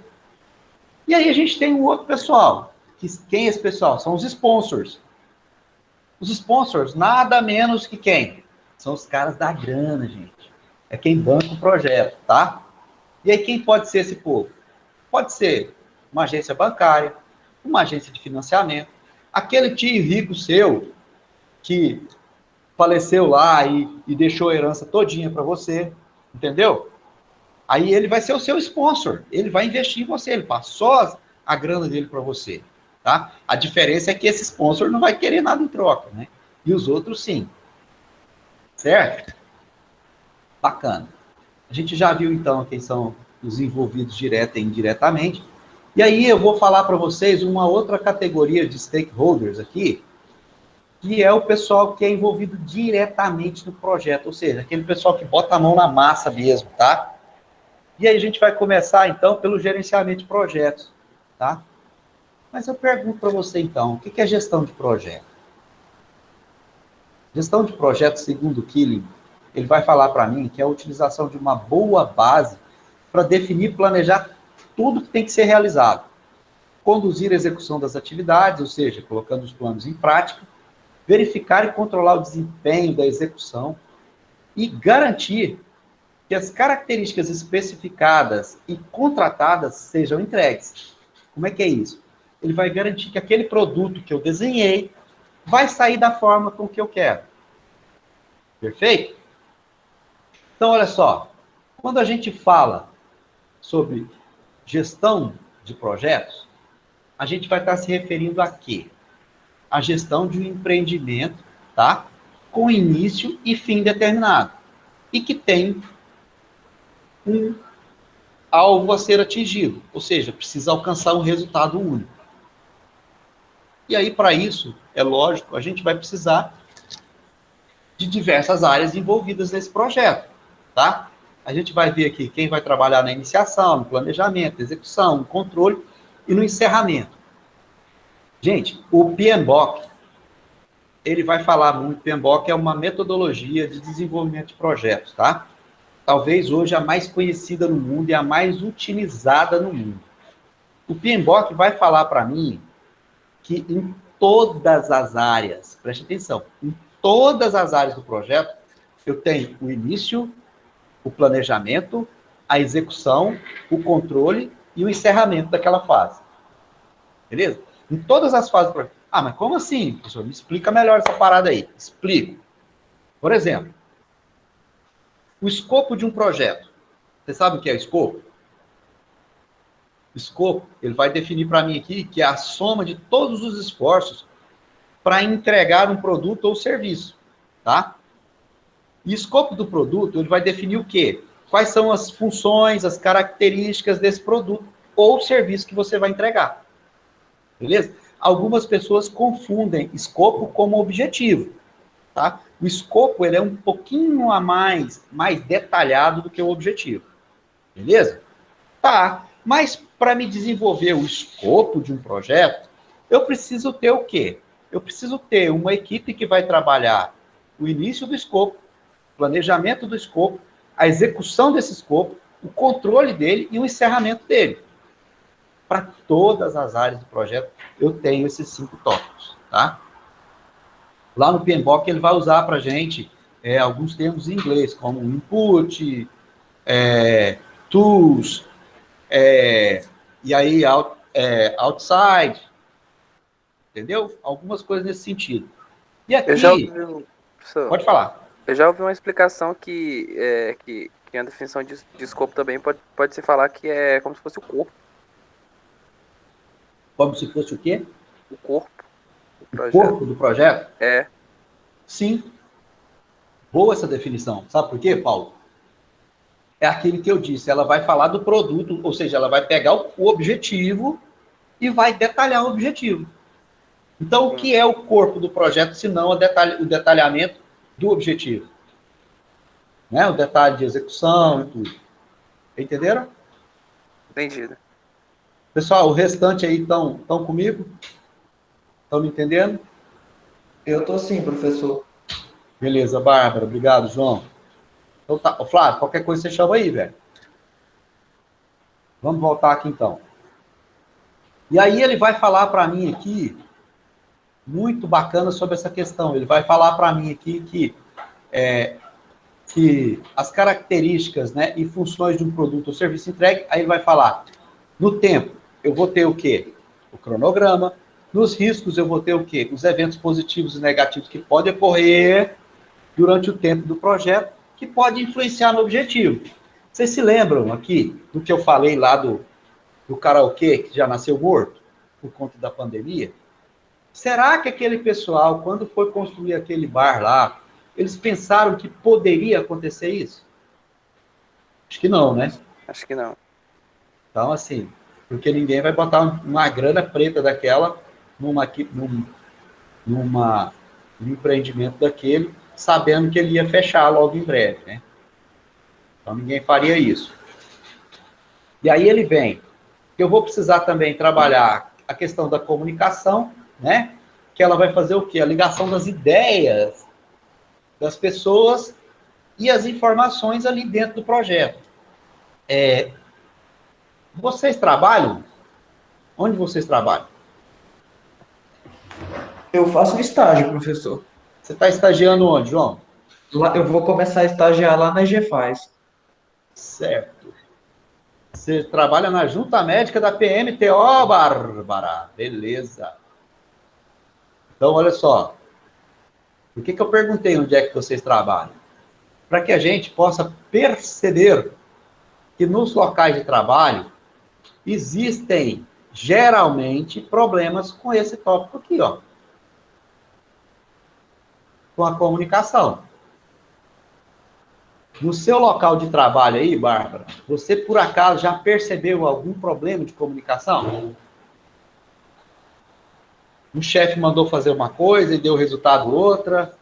E aí a gente tem um outro pessoal. Quem é esse pessoal? São os sponsors. Os sponsors, nada menos que quem? São os caras da grana, gente. É quem banca o projeto, tá? E aí quem pode ser esse povo? Pode ser uma agência bancária, uma agência de financiamento, aquele tio rico seu que faleceu lá e deixou a herança todinha para você, entendeu? Aí ele vai ser o seu sponsor, ele vai investir em você, ele passou a grana dele para você, tá? A diferença é que esse sponsor não vai querer nada em troca, né? E os outros sim. Certo? Bacana. A gente já viu então quem são os envolvidos direta e indiretamente. E aí eu vou falar para vocês uma outra categoria de stakeholders aqui, que é o pessoal que é envolvido diretamente no projeto, ou seja, aquele pessoal que bota a mão na massa mesmo, tá? E aí a gente vai começar, então, pelo gerenciamento de projetos, tá? Mas eu pergunto para você, então, o que é gestão de projeto? Gestão de projeto, segundo o Killing, ele vai falar para mim que é a utilização de uma boa base para definir e planejar tudo que tem que ser realizado. Conduzir a execução das atividades, ou seja, colocando os planos em prática, verificar e controlar o desempenho da execução e garantir que as características especificadas e contratadas sejam entregues. Como é que é isso? Ele vai garantir que aquele produto que eu desenhei vai sair da forma com que eu quero. Perfeito? Então, olha só. Quando a gente fala sobre gestão de projetos, a gente vai estar se referindo a quê? A gestão de um empreendimento, tá? Com início e fim determinado. E que tem um alvo a ser atingido. Ou seja, precisa alcançar um resultado único. E aí, para isso, é lógico, a gente vai precisar de diversas áreas envolvidas nesse projeto, tá? A gente vai ver aqui quem vai trabalhar na iniciação, no planejamento, execução, no controle e no encerramento. Gente, o PMBOK, ele vai falar muito, PMBOK é uma metodologia de desenvolvimento de projetos, tá? Talvez hoje a mais conhecida no mundo e a mais utilizada no mundo. O PMBOK vai falar para mim que em todas as áreas, preste atenção, em todas as áreas do projeto, eu tenho o início, o planejamento, a execução, o controle e o encerramento daquela fase. Beleza? Em todas as fases do projeto. Ah, mas como assim, professor? Me explica melhor essa parada aí. Explico. Por exemplo, o escopo de um projeto. Você sabe o que é o escopo? O escopo, ele vai definir para mim aqui que é a soma de todos os esforços para entregar um produto ou serviço, tá? E o escopo do produto, ele vai definir o quê? Quais são as funções, as características desse produto ou serviço que você vai entregar. Beleza? algumas pessoas confundem escopo como objetivo, tá? O escopo, ele é um pouquinho mais detalhado do que o objetivo, beleza? Tá, mas para me desenvolver o escopo de um projeto, eu preciso ter o quê? Eu preciso ter uma equipe que vai trabalhar o início do escopo, planejamento do escopo, a execução desse escopo, o controle dele e o encerramento dele. Para todas as áreas do projeto, eu tenho esses 5 tópicos, tá? Lá no PMBOK, ele vai usar para a gente alguns termos em inglês, como input, tools, e aí outside, entendeu? Algumas coisas nesse sentido. E Eu já aqui, ouvi, professor, pode falar. eu já ouvi uma explicação que a definição de escopo também pode se falar que é como se fosse o corpo. Como se fosse o quê? O corpo do O projeto. corpo do projeto? É. Sim. Boa essa definição. Sabe por quê, Paulo? É aquilo que eu disse, ela vai falar do produto, ou seja, ela vai pegar o objetivo e vai detalhar o objetivo. Então, o que é o corpo do projeto, se não o detalhamento do objetivo? Né? O detalhe de execução e tudo. Entenderam? Entendido. Pessoal, o restante aí estão comigo? Estão me entendendo? Eu tô sim, professor. Beleza, Bárbara. Obrigado, João. Então tá. Ô, Flávio, qualquer coisa você chama aí, velho. Vamos voltar aqui então. E aí ele vai falar para mim aqui, muito bacana sobre essa questão. Ele vai falar para mim aqui que as características, né, e funções de um produto ou serviço entregue, aí ele vai falar, no tempo, eu vou ter o quê? O cronograma. Nos riscos, eu vou ter o quê? Os eventos positivos e negativos que podem ocorrer durante o tempo do projeto, que pode influenciar no objetivo. Vocês se lembram aqui do que eu falei lá do karaokê, que já nasceu morto, por conta da pandemia? Será que aquele pessoal, quando foi construir aquele bar lá, eles pensaram que poderia acontecer isso? Acho que não, né? Acho que não. Então, assim, porque ninguém vai botar uma grana preta daquela num empreendimento daquele, sabendo que ele ia fechar logo em breve, né? Então, ninguém faria isso. E aí ele vem, que eu vou precisar também trabalhar a questão da comunicação, né? Que ela vai fazer o quê? A ligação das ideias das pessoas e as informações ali dentro do projeto. Vocês trabalham? Onde vocês trabalham? Eu faço estágio, professor. Você está estagiando onde, João? Lá, eu vou começar a estagiar lá na GFAS. Certo. Você trabalha na Junta Médica da PMTO, Bárbara. Beleza. Então, olha só. Por que eu perguntei onde é que vocês trabalham? Para que a gente possa perceber que nos locais de trabalho existem, geralmente, problemas com esse tópico aqui, ó. Com a comunicação. No seu local de trabalho aí, Bárbara, você por acaso já percebeu algum problema de comunicação? O chefe mandou fazer uma coisa e deu resultado outra?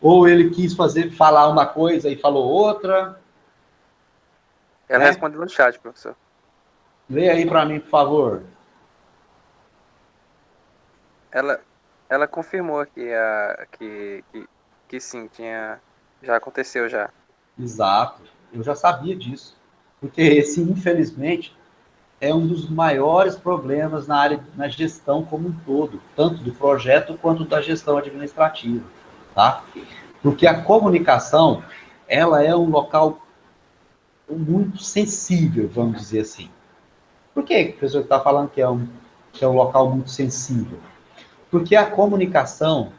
Ou ele quis falar uma coisa e falou outra? Ela respondeu no chat, professor. Lê aí para mim, por favor. Ela confirmou aqui que sim, já aconteceu já. Exato. Eu já sabia disso. Porque esse, infelizmente, é um dos maiores problemas na gestão como um todo, tanto do projeto quanto da gestão administrativa, tá? Porque a comunicação, ela é um local muito sensível, vamos dizer assim. Por que o professor está falando que é um local muito sensível? Porque a comunicação,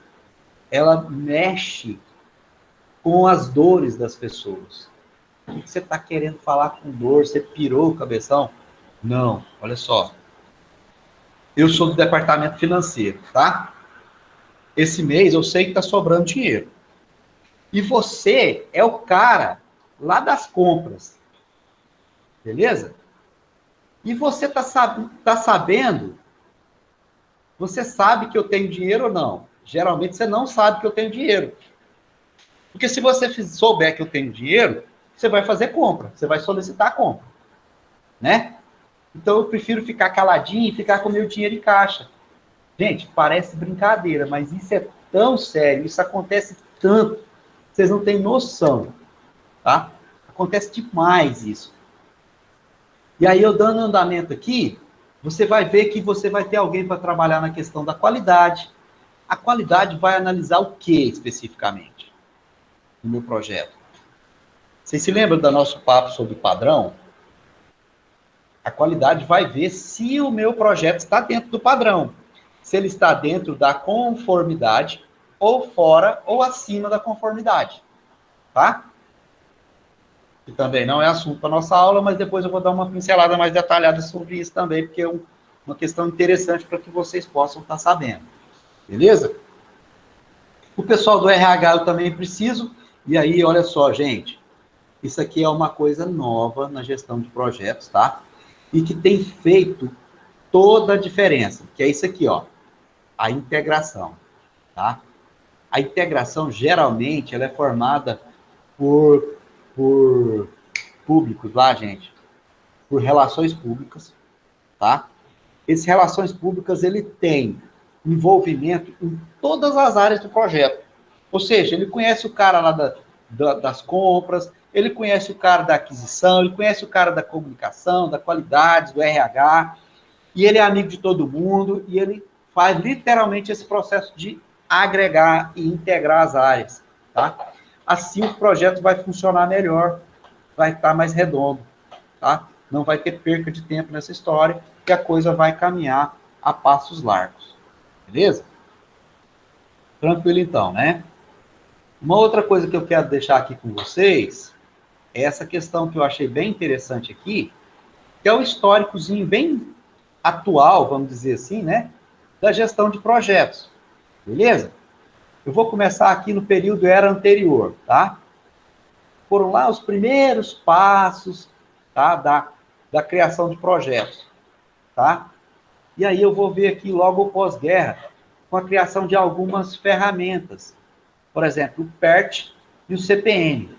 ela mexe com as dores das pessoas. O que você está querendo falar com dor? Você pirou o cabeção? Não, olha só. Eu sou do departamento financeiro, tá? Esse mês eu sei que está sobrando dinheiro. E você é o cara lá das compras. Beleza? E você está sabendo você sabe que eu tenho dinheiro ou não? Geralmente você não sabe que eu tenho dinheiro. Porque se você souber que eu tenho dinheiro, você vai fazer compra, você vai solicitar a compra, né? Então eu prefiro ficar caladinho e ficar com o meu dinheiro em caixa. Gente, parece brincadeira, mas isso é tão sério, isso acontece tanto, vocês não têm noção, tá? Acontece demais isso. E aí eu dando andamento aqui, você vai ver que você vai ter alguém para trabalhar na questão da qualidade. A qualidade vai analisar o que especificamente no meu projeto? Vocês se lembram do nosso papo sobre padrão? A qualidade vai ver se o meu projeto está dentro do padrão. Se ele está dentro da conformidade, ou fora, ou acima da conformidade. Tá? Que também não é assunto para nossa aula, mas depois eu vou dar uma pincelada mais detalhada sobre isso também, porque é uma questão interessante para que vocês possam estar sabendo. Beleza? O pessoal do RH eu também preciso. E aí, olha só, gente. Isso aqui é uma coisa nova na gestão de projetos, tá? E que tem feito toda a diferença, que é isso aqui, ó, a integração, tá? A integração, geralmente, ela é formada por públicos lá, gente, por relações públicas, tá? Essas relações públicas, ele tem envolvimento em todas as áreas do projeto. Ou seja, ele conhece o cara lá das compras, ele conhece o cara da aquisição, ele conhece o cara da comunicação, da qualidade, do RH, e ele é amigo de todo mundo, e ele faz literalmente esse processo de agregar e integrar as áreas, tá? Assim o projeto vai funcionar melhor, vai estar mais redondo, tá? Não vai ter perca de tempo nessa história, e a coisa vai caminhar a passos largos. Beleza? Tranquilo então, né? Uma outra coisa que eu quero deixar aqui com vocês é essa questão que eu achei bem interessante aqui, que é o históricozinho bem atual, vamos dizer assim, né? Da gestão de projetos. Beleza? Eu vou começar aqui no período era anterior, tá? Foram lá os primeiros passos, tá? Da criação de projetos, tá? E aí eu vou ver aqui logo pós-guerra, com a criação de algumas ferramentas. Por exemplo, o PERT e o CPN.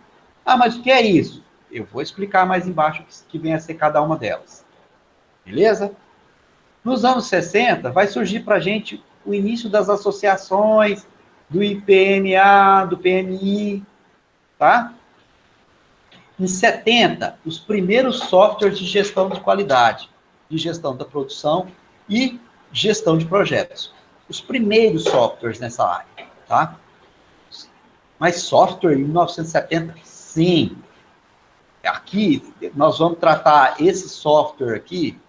Ah, mas o que é isso? Eu vou explicar mais embaixo que vem a ser cada uma delas. Beleza? Nos anos 60, vai surgir para a gente o início das associações, do IPMA, do PMI, tá? Em 70, os primeiros softwares de gestão de qualidade, de gestão da produção e gestão de projetos. Os primeiros softwares nessa área, tá? Mas software em 1970, sim. Aqui, nós vamos tratar esse software aqui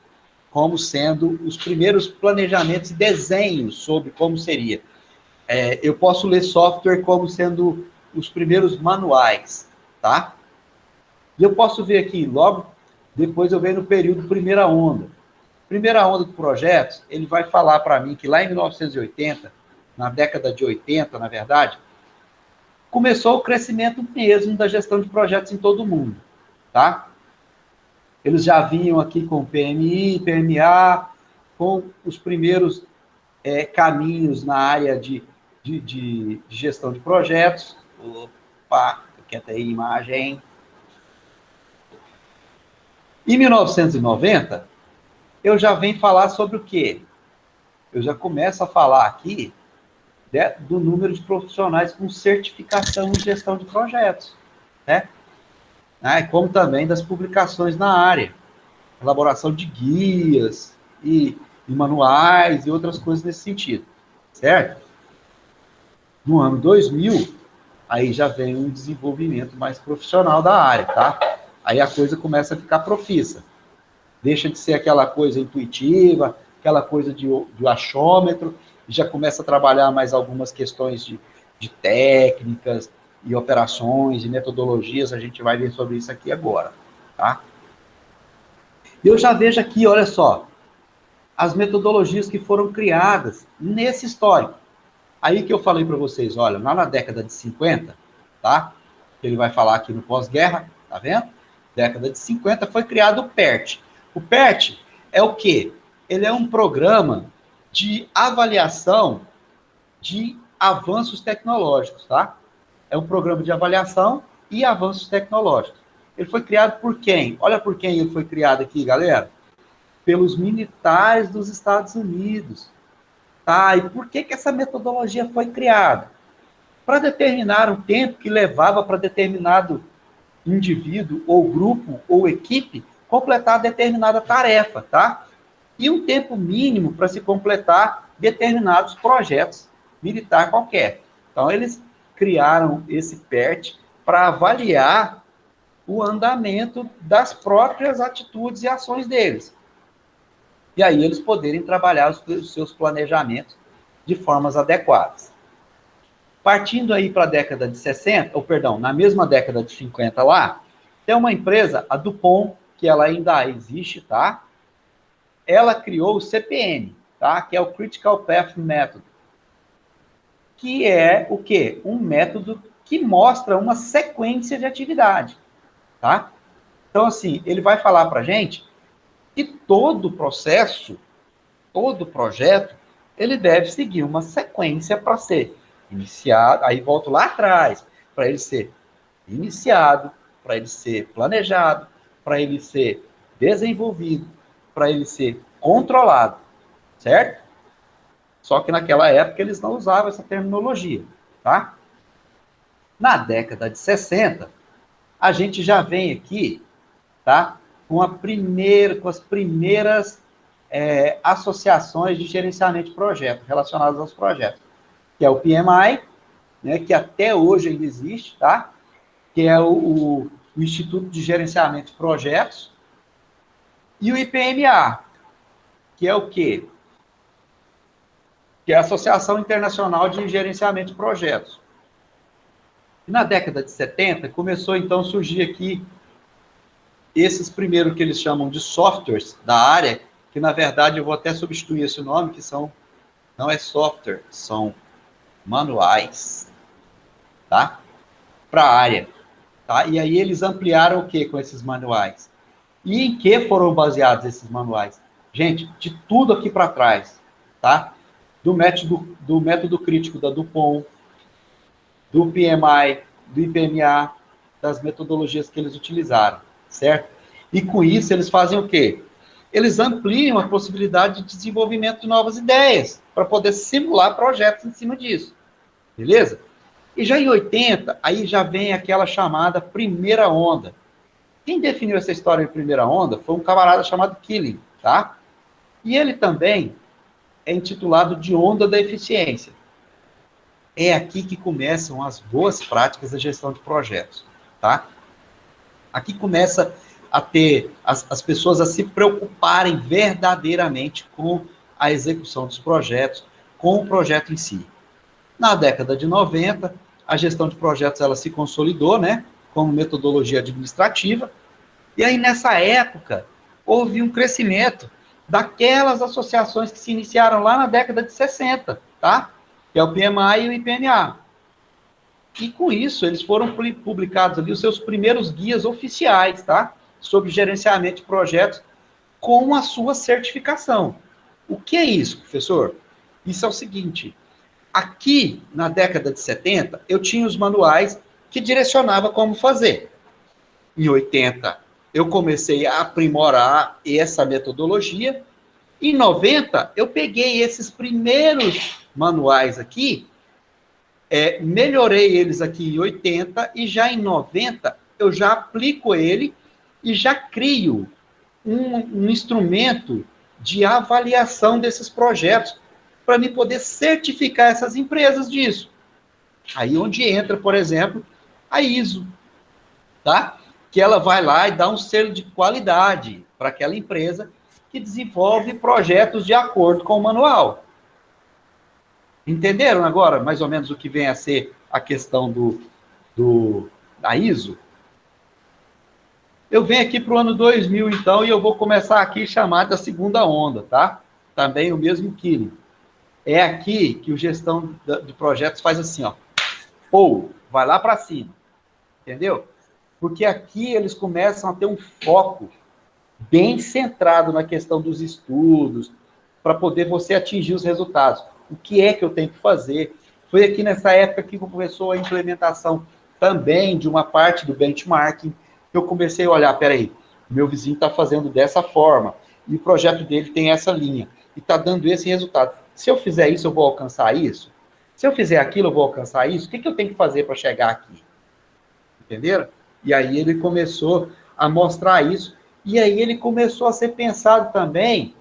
como sendo os primeiros planejamentos e desenhos sobre como seria. Eu posso ler software como sendo os primeiros manuais, tá? E eu posso ver aqui, logo depois eu venho no período primeira onda. Primeira onda de projetos, ele vai falar para mim que lá em 1980, na década de 80, na verdade, começou o crescimento mesmo da gestão de projetos em todo o mundo, tá? Eles já vinham aqui com PMI, PMA, com os primeiros caminhos na área de gestão de projetos. Opa, quieta aí, imagem. Em 1990, eu já venho falar sobre o quê? Eu já começo a falar aqui do número de profissionais com certificação em gestão de projetos, né? Como também das publicações na área, elaboração de guias e manuais e outras coisas nesse sentido, certo? No ano 2000, aí já vem um desenvolvimento mais profissional da área, tá? Aí a coisa começa a ficar profissa. Deixa de ser aquela coisa intuitiva, aquela coisa de achômetro, e já começa a trabalhar mais algumas questões de técnicas e operações e metodologias, a gente vai ver sobre isso aqui agora, tá? Eu já vejo aqui, olha só, as metodologias que foram criadas nesse histórico. Aí que eu falei para vocês, olha, lá na década de 50, tá? Ele vai falar aqui no pós-guerra, tá vendo? Década de 50 foi criado o PERT. O PERT é o quê? Ele é um programa de avaliação de avanços tecnológicos, tá? É um programa de avaliação e avanços tecnológicos. Ele foi criado por quem? Olha por quem ele foi criado aqui, galera. Pelos militares dos Estados Unidos. Tá? E por que essa metodologia foi criada? Para determinar o tempo que levava para determinado indivíduo, ou grupo, ou equipe, completar determinada tarefa, tá? E um tempo mínimo para se completar determinados projetos militar qualquer. Então, eles criaram esse PERT para avaliar o andamento das próprias atitudes e ações deles. E aí eles poderem trabalhar os seus planejamentos de formas adequadas. Partindo aí para a década de 60, ou perdão, na mesma década de 50 lá, tem uma empresa, a DuPont, que ela ainda existe, tá? Ela criou o CPM, tá? Que é o Critical Path Method. Que é o quê? Um método que mostra uma sequência de atividade, tá? Então, assim, ele vai falar para a gente que todo processo, todo projeto, ele deve seguir uma sequência para ser iniciado, aí volto lá atrás, para ele ser iniciado, para ele ser planejado, para ele ser desenvolvido, para ele ser controlado, certo? Só que naquela época eles não usavam essa terminologia, tá? Na década de 60, a gente já vem aqui, tá? Com as primeiras associações de gerenciamento de projetos, relacionadas aos projetos, que é o PMI, né, que até hoje ainda existe, tá? Que é o Instituto de Gerenciamento de Projetos, e o IPMA, que é o quê? Que é a Associação Internacional de Gerenciamento de Projetos. E na década de 70, começou então a surgir aqui esses primeiros que eles chamam de softwares da área, que na verdade eu vou até substituir esse nome, que não é software, são manuais, tá? Para a área, tá? E aí eles ampliaram o que com esses manuais? E em que foram baseados esses manuais? Gente, de tudo aqui para trás, tá? Do método crítico da DuPont, do PMI, do IPMA, das metodologias que eles utilizaram, certo? E com isso eles fazem o quê? Eles ampliam a possibilidade de desenvolvimento de novas ideias, para poder simular projetos em cima disso, beleza? E já em 80, aí já vem aquela chamada primeira onda. Quem definiu essa história de primeira onda foi um camarada chamado Killing, tá? E ele também é intitulado de onda da eficiência. É aqui que começam as boas práticas da gestão de projetos, tá? Aqui começa a ter as pessoas a se preocuparem verdadeiramente com a execução dos projetos, com o projeto em si. Na década de 90, a gestão de projetos ela se consolidou, né, como metodologia administrativa, e aí nessa época houve um crescimento daquelas associações que se iniciaram lá na década de 60, tá? Que é o PMI e o IPMA. E com isso, eles foram publicados ali os seus primeiros guias oficiais, tá? Sobre gerenciamento de projetos com a sua certificação. O que é isso, professor? Isso é o seguinte, aqui na década de 70, eu tinha os manuais que direcionavam como fazer. Em 80, eu comecei a aprimorar essa metodologia. Em 90, eu peguei esses primeiros manuais aqui, melhorei eles aqui em 80, e já em 90, eu já aplico ele e já crio um instrumento de avaliação desses projetos, para me poder certificar essas empresas disso. Aí onde entra, por exemplo, a ISO, tá? Que ela vai lá e dá um selo de qualidade para aquela empresa que desenvolve projetos de acordo com o manual. Entenderam agora, mais ou menos, o que vem a ser a questão da ISO? Eu venho aqui para o ano 2000, então, e eu vou começar aqui chamar da segunda onda, tá? Também o mesmo Killing. É aqui que o gestão de projetos faz assim, ó. Ou, vai lá para cima. Entendeu? Porque aqui eles começam a ter um foco bem centrado na questão dos estudos, para poder você atingir os resultados. O que é que eu tenho que fazer? Foi aqui nessa época que começou a implementação também de uma parte do benchmarking. Eu comecei a olhar, peraí, meu vizinho está fazendo dessa forma, e o projeto dele tem essa linha, e está dando esse resultado. Se eu fizer isso, eu vou alcançar isso? Se eu fizer aquilo, eu vou alcançar isso? O que eu tenho que fazer para chegar aqui? Entenderam? E aí ele começou a mostrar isso, e aí ele começou a ser pensado também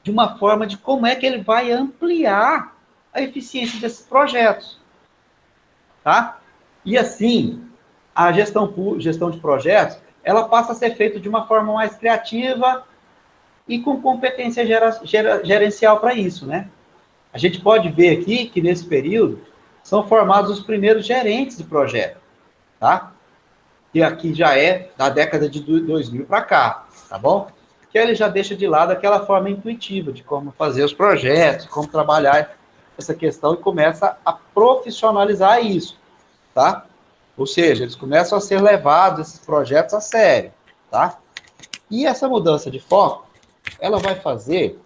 de uma forma de como é que ele vai ampliar a eficiência desses projetos, tá? E assim, a gestão de projetos, ela passa a ser feita de uma forma mais criativa e com competência gerencial para isso, né? A gente pode ver aqui que nesse período são formados os primeiros gerentes de projeto, tá? Que aqui já é da década de 2000 para cá, tá bom? Que ele já deixa de lado aquela forma intuitiva de como fazer os projetos, como trabalhar essa questão e começa a profissionalizar isso, tá? Ou seja, eles começam a ser levados, esses projetos, a sério, tá? E essa mudança de foco, ela vai fazer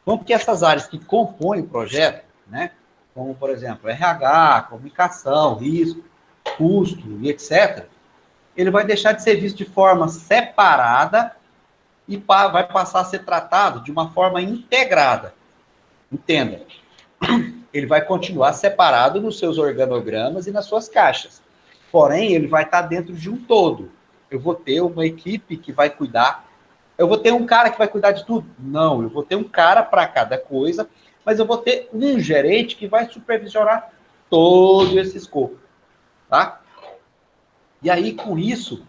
com que essas áreas que compõem o projeto, né? Como, por exemplo, RH, comunicação, risco, custo e etc., ele vai deixar de ser visto de forma separada e vai passar a ser tratado de uma forma integrada. Entenda, ele vai continuar separado nos seus organogramas e nas suas caixas. Porém, ele vai estar dentro de um todo. Eu vou ter uma equipe que vai cuidar. Eu vou ter um cara que vai cuidar de tudo? Não, eu vou ter um cara para cada coisa, mas eu vou ter um gerente que vai supervisionar todo esse escopo. Tá? E aí, com isso,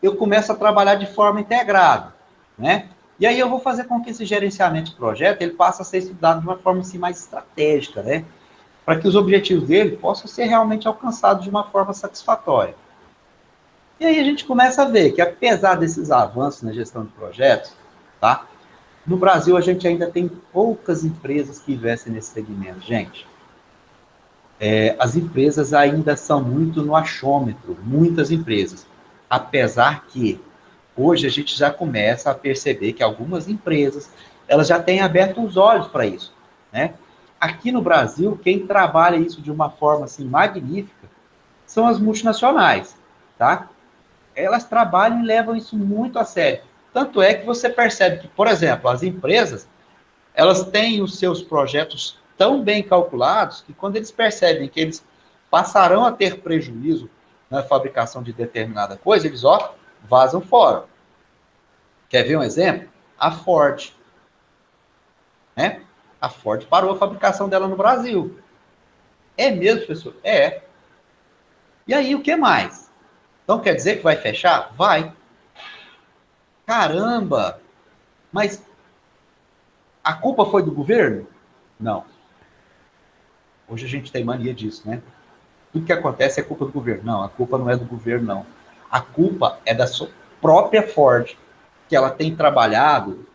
eu começo a trabalhar de forma integrada, né? E aí eu vou fazer com que esse gerenciamento de projeto ele passe a ser estudado de uma forma assim, mais estratégica, né? Para que os objetivos dele possam ser realmente alcançados de uma forma satisfatória. E aí a gente começa a ver que, apesar desses avanços na gestão de projetos, tá? No Brasil a gente ainda tem poucas empresas que investem nesse segmento, gente. As empresas ainda são muito no achômetro, muitas empresas. Apesar que hoje a gente já começa a perceber que algumas empresas, elas já têm aberto os olhos para isso, né? Aqui no Brasil, quem trabalha isso de uma forma assim magnífica são as multinacionais, tá? Elas trabalham e levam isso muito a sério. Tanto é que você percebe que, por exemplo, as empresas, elas têm os seus projetos tão bem calculados que quando eles percebem que eles passarão a ter prejuízo na fabricação de determinada coisa, eles, vazam fora. Quer ver um exemplo? A Ford. Né? A Ford parou a fabricação dela no Brasil. É mesmo, professor? É. E aí, o que mais? Então, quer dizer que vai fechar? Vai. Caramba! Mas a culpa foi do governo? Não. Hoje a gente tem mania disso, né? Tudo que acontece é culpa do governo. Não, a culpa não é do governo, não. A culpa é da sua própria Ford, que ela tem trabalhado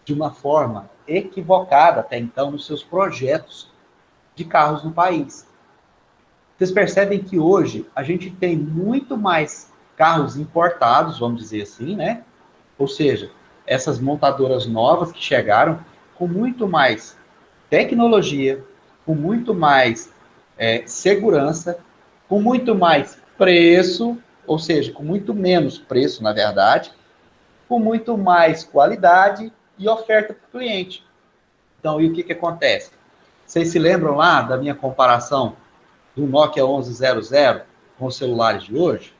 de uma forma equivocada até então nos seus projetos de carros no país. Vocês percebem que hoje a gente tem muito mais carros importados, vamos dizer assim, né? Ou seja, essas montadoras novas que chegaram com muito mais tecnologia, com muito mais segurança, com muito mais preço, ou seja, com muito menos preço, na verdade, com muito mais qualidade e oferta para o cliente. Então, e o que acontece? Vocês se lembram lá da minha comparação do Nokia 1100 com os celulares de hoje?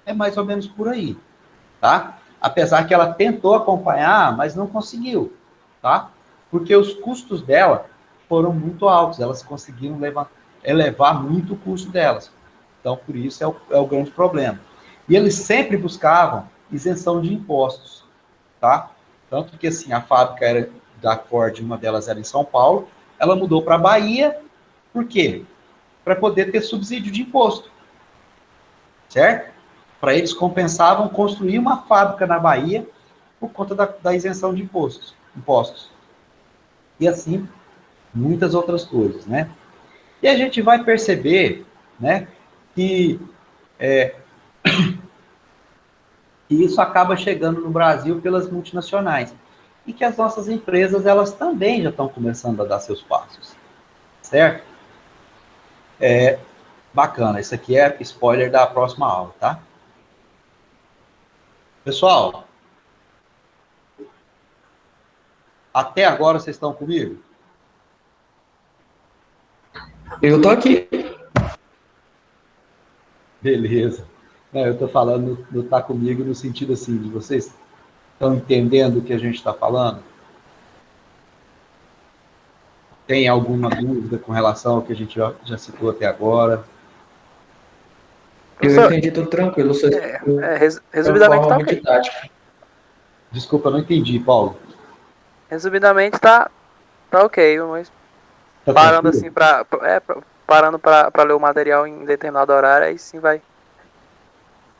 É mais ou menos por aí, tá? Apesar que ela tentou acompanhar, mas não conseguiu, tá? Porque os custos dela foram muito altos, elas conseguiram elevar muito o custo delas. Então, por isso é o grande problema. E eles sempre buscavam isenção de impostos, tá? Tanto que, assim, a fábrica era da Ford, uma delas era em São Paulo, ela mudou para a Bahia, por quê? Para poder ter subsídio de imposto, certo? Para eles compensavam construir uma fábrica na Bahia por conta da isenção de impostos. E assim, muitas outras coisas, né? E a gente vai perceber, né, que isso acaba chegando no Brasil pelas multinacionais. e que as nossas empresas, elas também já estão começando a dar seus passos, certo? Bacana, isso aqui é spoiler da próxima aula, tá? Pessoal, até agora vocês estão comigo? Eu tô aqui. Beleza. Não, eu estou falando do tá comigo no sentido assim, de vocês estão entendendo o que a gente está falando? Tem alguma dúvida com relação ao que a gente já citou até agora? Eu Professor, entendi tudo tranquilo. Você de uma resumidamente forma tá muito ok. didática. Desculpa, eu não entendi, Paulo. Resumidamente tá ok, mas Tá parando tranquilo? assim parando pra ler o material em determinado horário, aí sim vai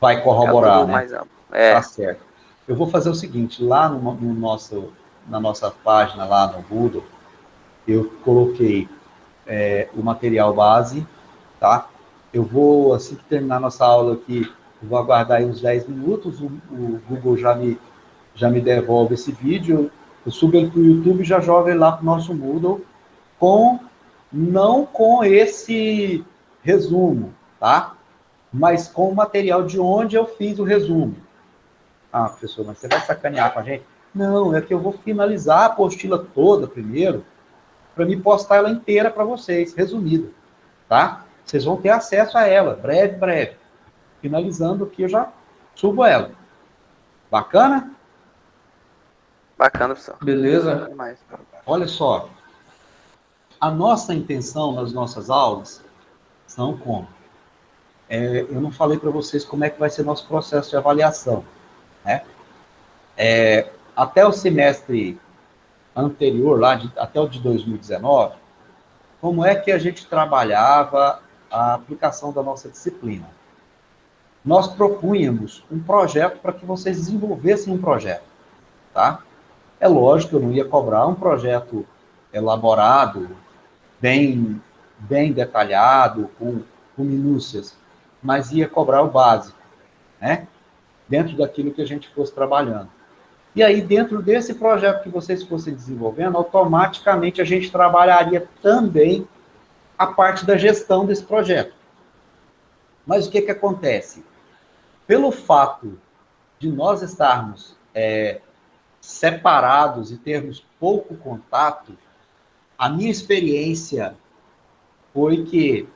Vai ficar corroborar, tudo né? mais amplo. Tá certo. Eu vou fazer o seguinte, lá na nossa página, lá no Moodle, eu coloquei o material base, tá? Eu vou, assim que terminar nossa aula aqui, eu vou aguardar aí uns 10 minutos, o Google já me devolve esse vídeo, eu subo ele para o YouTube e já jogo ele lá para o nosso Moodle, não com esse resumo, tá? Mas com o material de onde eu fiz o resumo. Ah, professor, mas você vai sacanear com a gente? Não, é que eu vou finalizar a apostila toda primeiro, para me postar ela inteira para vocês, resumida, tá? Vocês vão ter acesso a ela, breve. Finalizando aqui, eu já subo ela. Bacana? Bacana, professor. Beleza? Demais. Olha só, a nossa intenção nas nossas aulas são como? Eu não falei para vocês como é que vai ser nosso processo de avaliação, né? Até o semestre anterior, até o de 2019, como é que a gente trabalhava a aplicação da nossa disciplina? Nós propunhamos um projeto para que vocês desenvolvessem um projeto, tá? É lógico que eu não ia cobrar um projeto elaborado, bem detalhado, com minúcias, mas ia cobrar o básico, né? Dentro daquilo que a gente fosse trabalhando. E aí, dentro desse projeto que vocês fossem desenvolvendo, automaticamente a gente trabalharia também a parte da gestão desse projeto. Mas o que acontece? Pelo fato de nós estarmos separados e termos pouco contato, a minha experiência foi que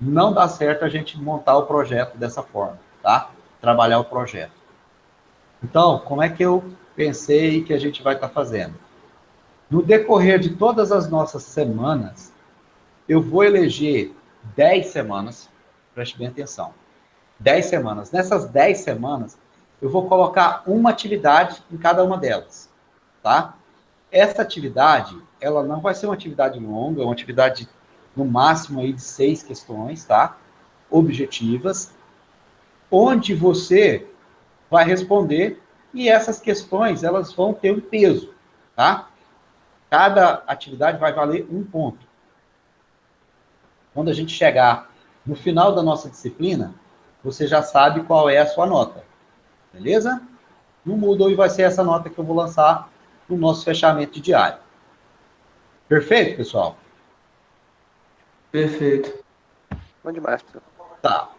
não dá certo a gente montar o projeto dessa forma, tá? Trabalhar o projeto. Então, como é que eu pensei que a gente vai estar fazendo? No decorrer de todas as nossas semanas, eu vou eleger 10 semanas, preste bem atenção, 10 semanas. Nessas 10 semanas, eu vou colocar uma atividade em cada uma delas, tá? Essa atividade, ela não vai ser uma atividade longa, é uma atividade no máximo aí de 6 questões, tá? Objetivas, onde você vai responder e essas questões, elas vão ter um peso, tá? Cada atividade vai valer um ponto. Quando a gente chegar no final da nossa disciplina, você já sabe qual é a sua nota, beleza? No Moodle vai ser essa nota que eu vou lançar no nosso fechamento de diário. Perfeito, pessoal? Perfeito. Bom demais, professor. Tá.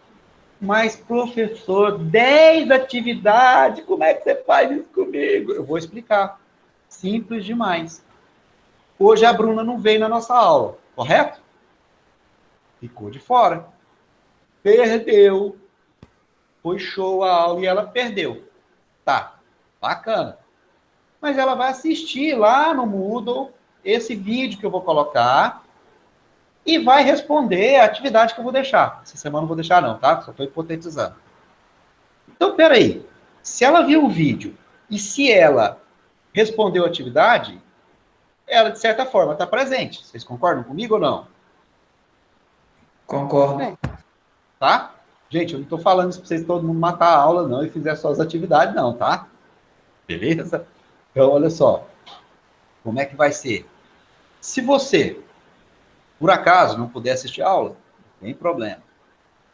Mas, professor, 10 atividades, como é que você faz isso comigo? Eu vou explicar. Simples demais. Hoje a Bruna não veio na nossa aula, correto? Ficou de fora. Perdeu. Foi show a aula e ela perdeu. Tá, bacana. Mas ela vai assistir lá no Moodle esse vídeo que eu vou colocar e vai responder a atividade que eu vou deixar. Essa semana eu não vou deixar não, tá? Só estou hipotetizando. Então, peraí. Se ela viu o vídeo e se ela respondeu a atividade, ela, de certa forma, está presente. Vocês concordam comigo ou não? Concordo. Tá? Gente, eu não estou falando isso para vocês todo mundo matar a aula, não, e fizer só as atividades, não, tá? Beleza? Então, olha só. Como é que vai ser? Se você, por acaso, não puder assistir a aula, não tem problema,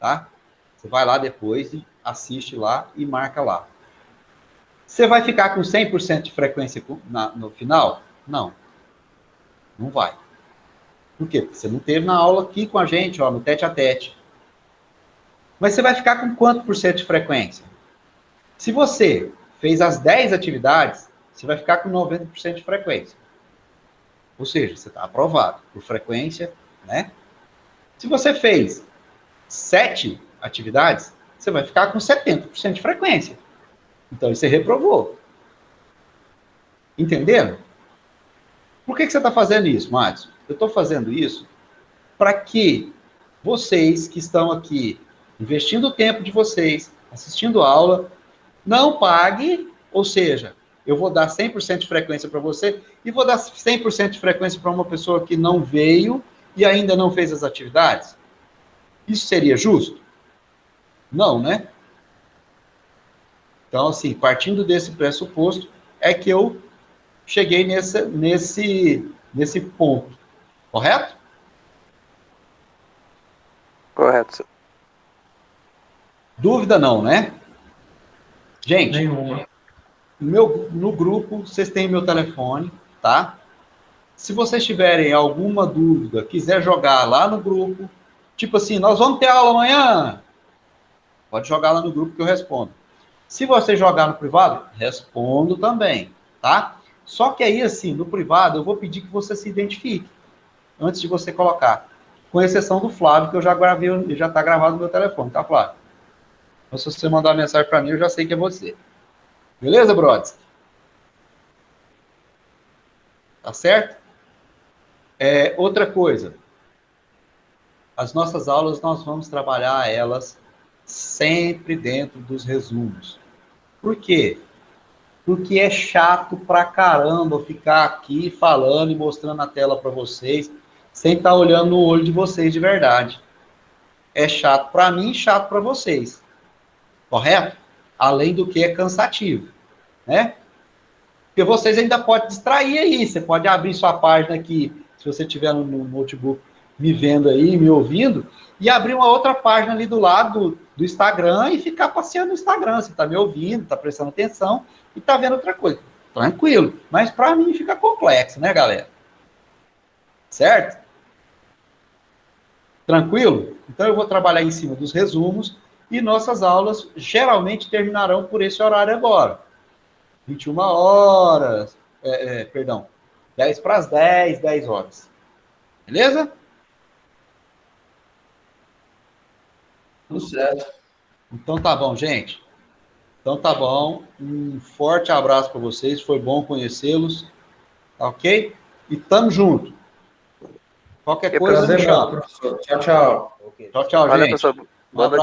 tá? Você vai lá depois e assiste lá e marca lá. Você vai ficar com 100% de frequência no final? Não. Não vai. Por quê? Porque você não teve na aula aqui com a gente, ó, no tete-a-tete. Mas você vai ficar com quanto por cento de frequência? Se você fez as 10 atividades, você vai ficar com 90% de frequência. Ou seja, você está aprovado por frequência, né? Se você fez 7 atividades, você vai ficar com 70% de frequência. Então, você reprovou. Entenderam? Por que você está fazendo isso, Márcio? Eu estou fazendo isso para que vocês que estão aqui investindo o tempo de vocês, assistindo a aula, não pague, ou seja, eu vou dar 100% de frequência para você e vou dar 100% de frequência para uma pessoa que não veio e ainda não fez as atividades? Isso seria justo? Não, né? Então, assim, partindo desse pressuposto, é que eu cheguei nesse ponto. Correto? Correto. Dúvida não, né? Gente, Nenhuma. no grupo, vocês têm meu telefone, tá? Se vocês tiverem alguma dúvida, quiser jogar lá no grupo, tipo assim, nós vamos ter aula amanhã, pode jogar lá no grupo que eu respondo. Se você jogar no privado, respondo também, tá? Só que aí, assim, no privado, eu vou pedir que você se identifique antes de você colocar. Com exceção do Flávio, que eu já gravei, já está gravado no meu telefone, tá, Flávio? Então, se você mandar uma mensagem para mim, eu já sei que é você. Beleza, brothers? Tá certo? Outra coisa. As nossas aulas, nós vamos trabalhar elas sempre dentro dos resumos. Por quê? Porque é chato pra caramba ficar aqui falando e mostrando a tela para vocês, sem estar olhando no olho de vocês de verdade. É chato para mim e chato para vocês. Correto? Além do que é cansativo, né? Porque vocês ainda podem distrair aí. Você pode abrir sua página aqui, se você tiver no notebook me vendo aí, me ouvindo, e abrir uma outra página ali do lado do Instagram e ficar passeando no Instagram. Você está me ouvindo, está prestando atenção e está vendo outra coisa. Tranquilo. Mas para mim fica complexo, né, galera? Certo? Tranquilo? Então eu vou trabalhar em cima dos resumos e nossas aulas geralmente terminarão por esse horário agora. 21 horas, 10 para as 10, 10 horas. Beleza? Tudo certo. Então tá bom, gente. Então tá bom. Um forte abraço para vocês. Foi bom conhecê-los. Tá ok? E tamo junto. Qualquer coisa, me Prazer, chama. professor. Tchau, tchau. Tchau, tchau, Valeu, gente. pessoal. Um abraço.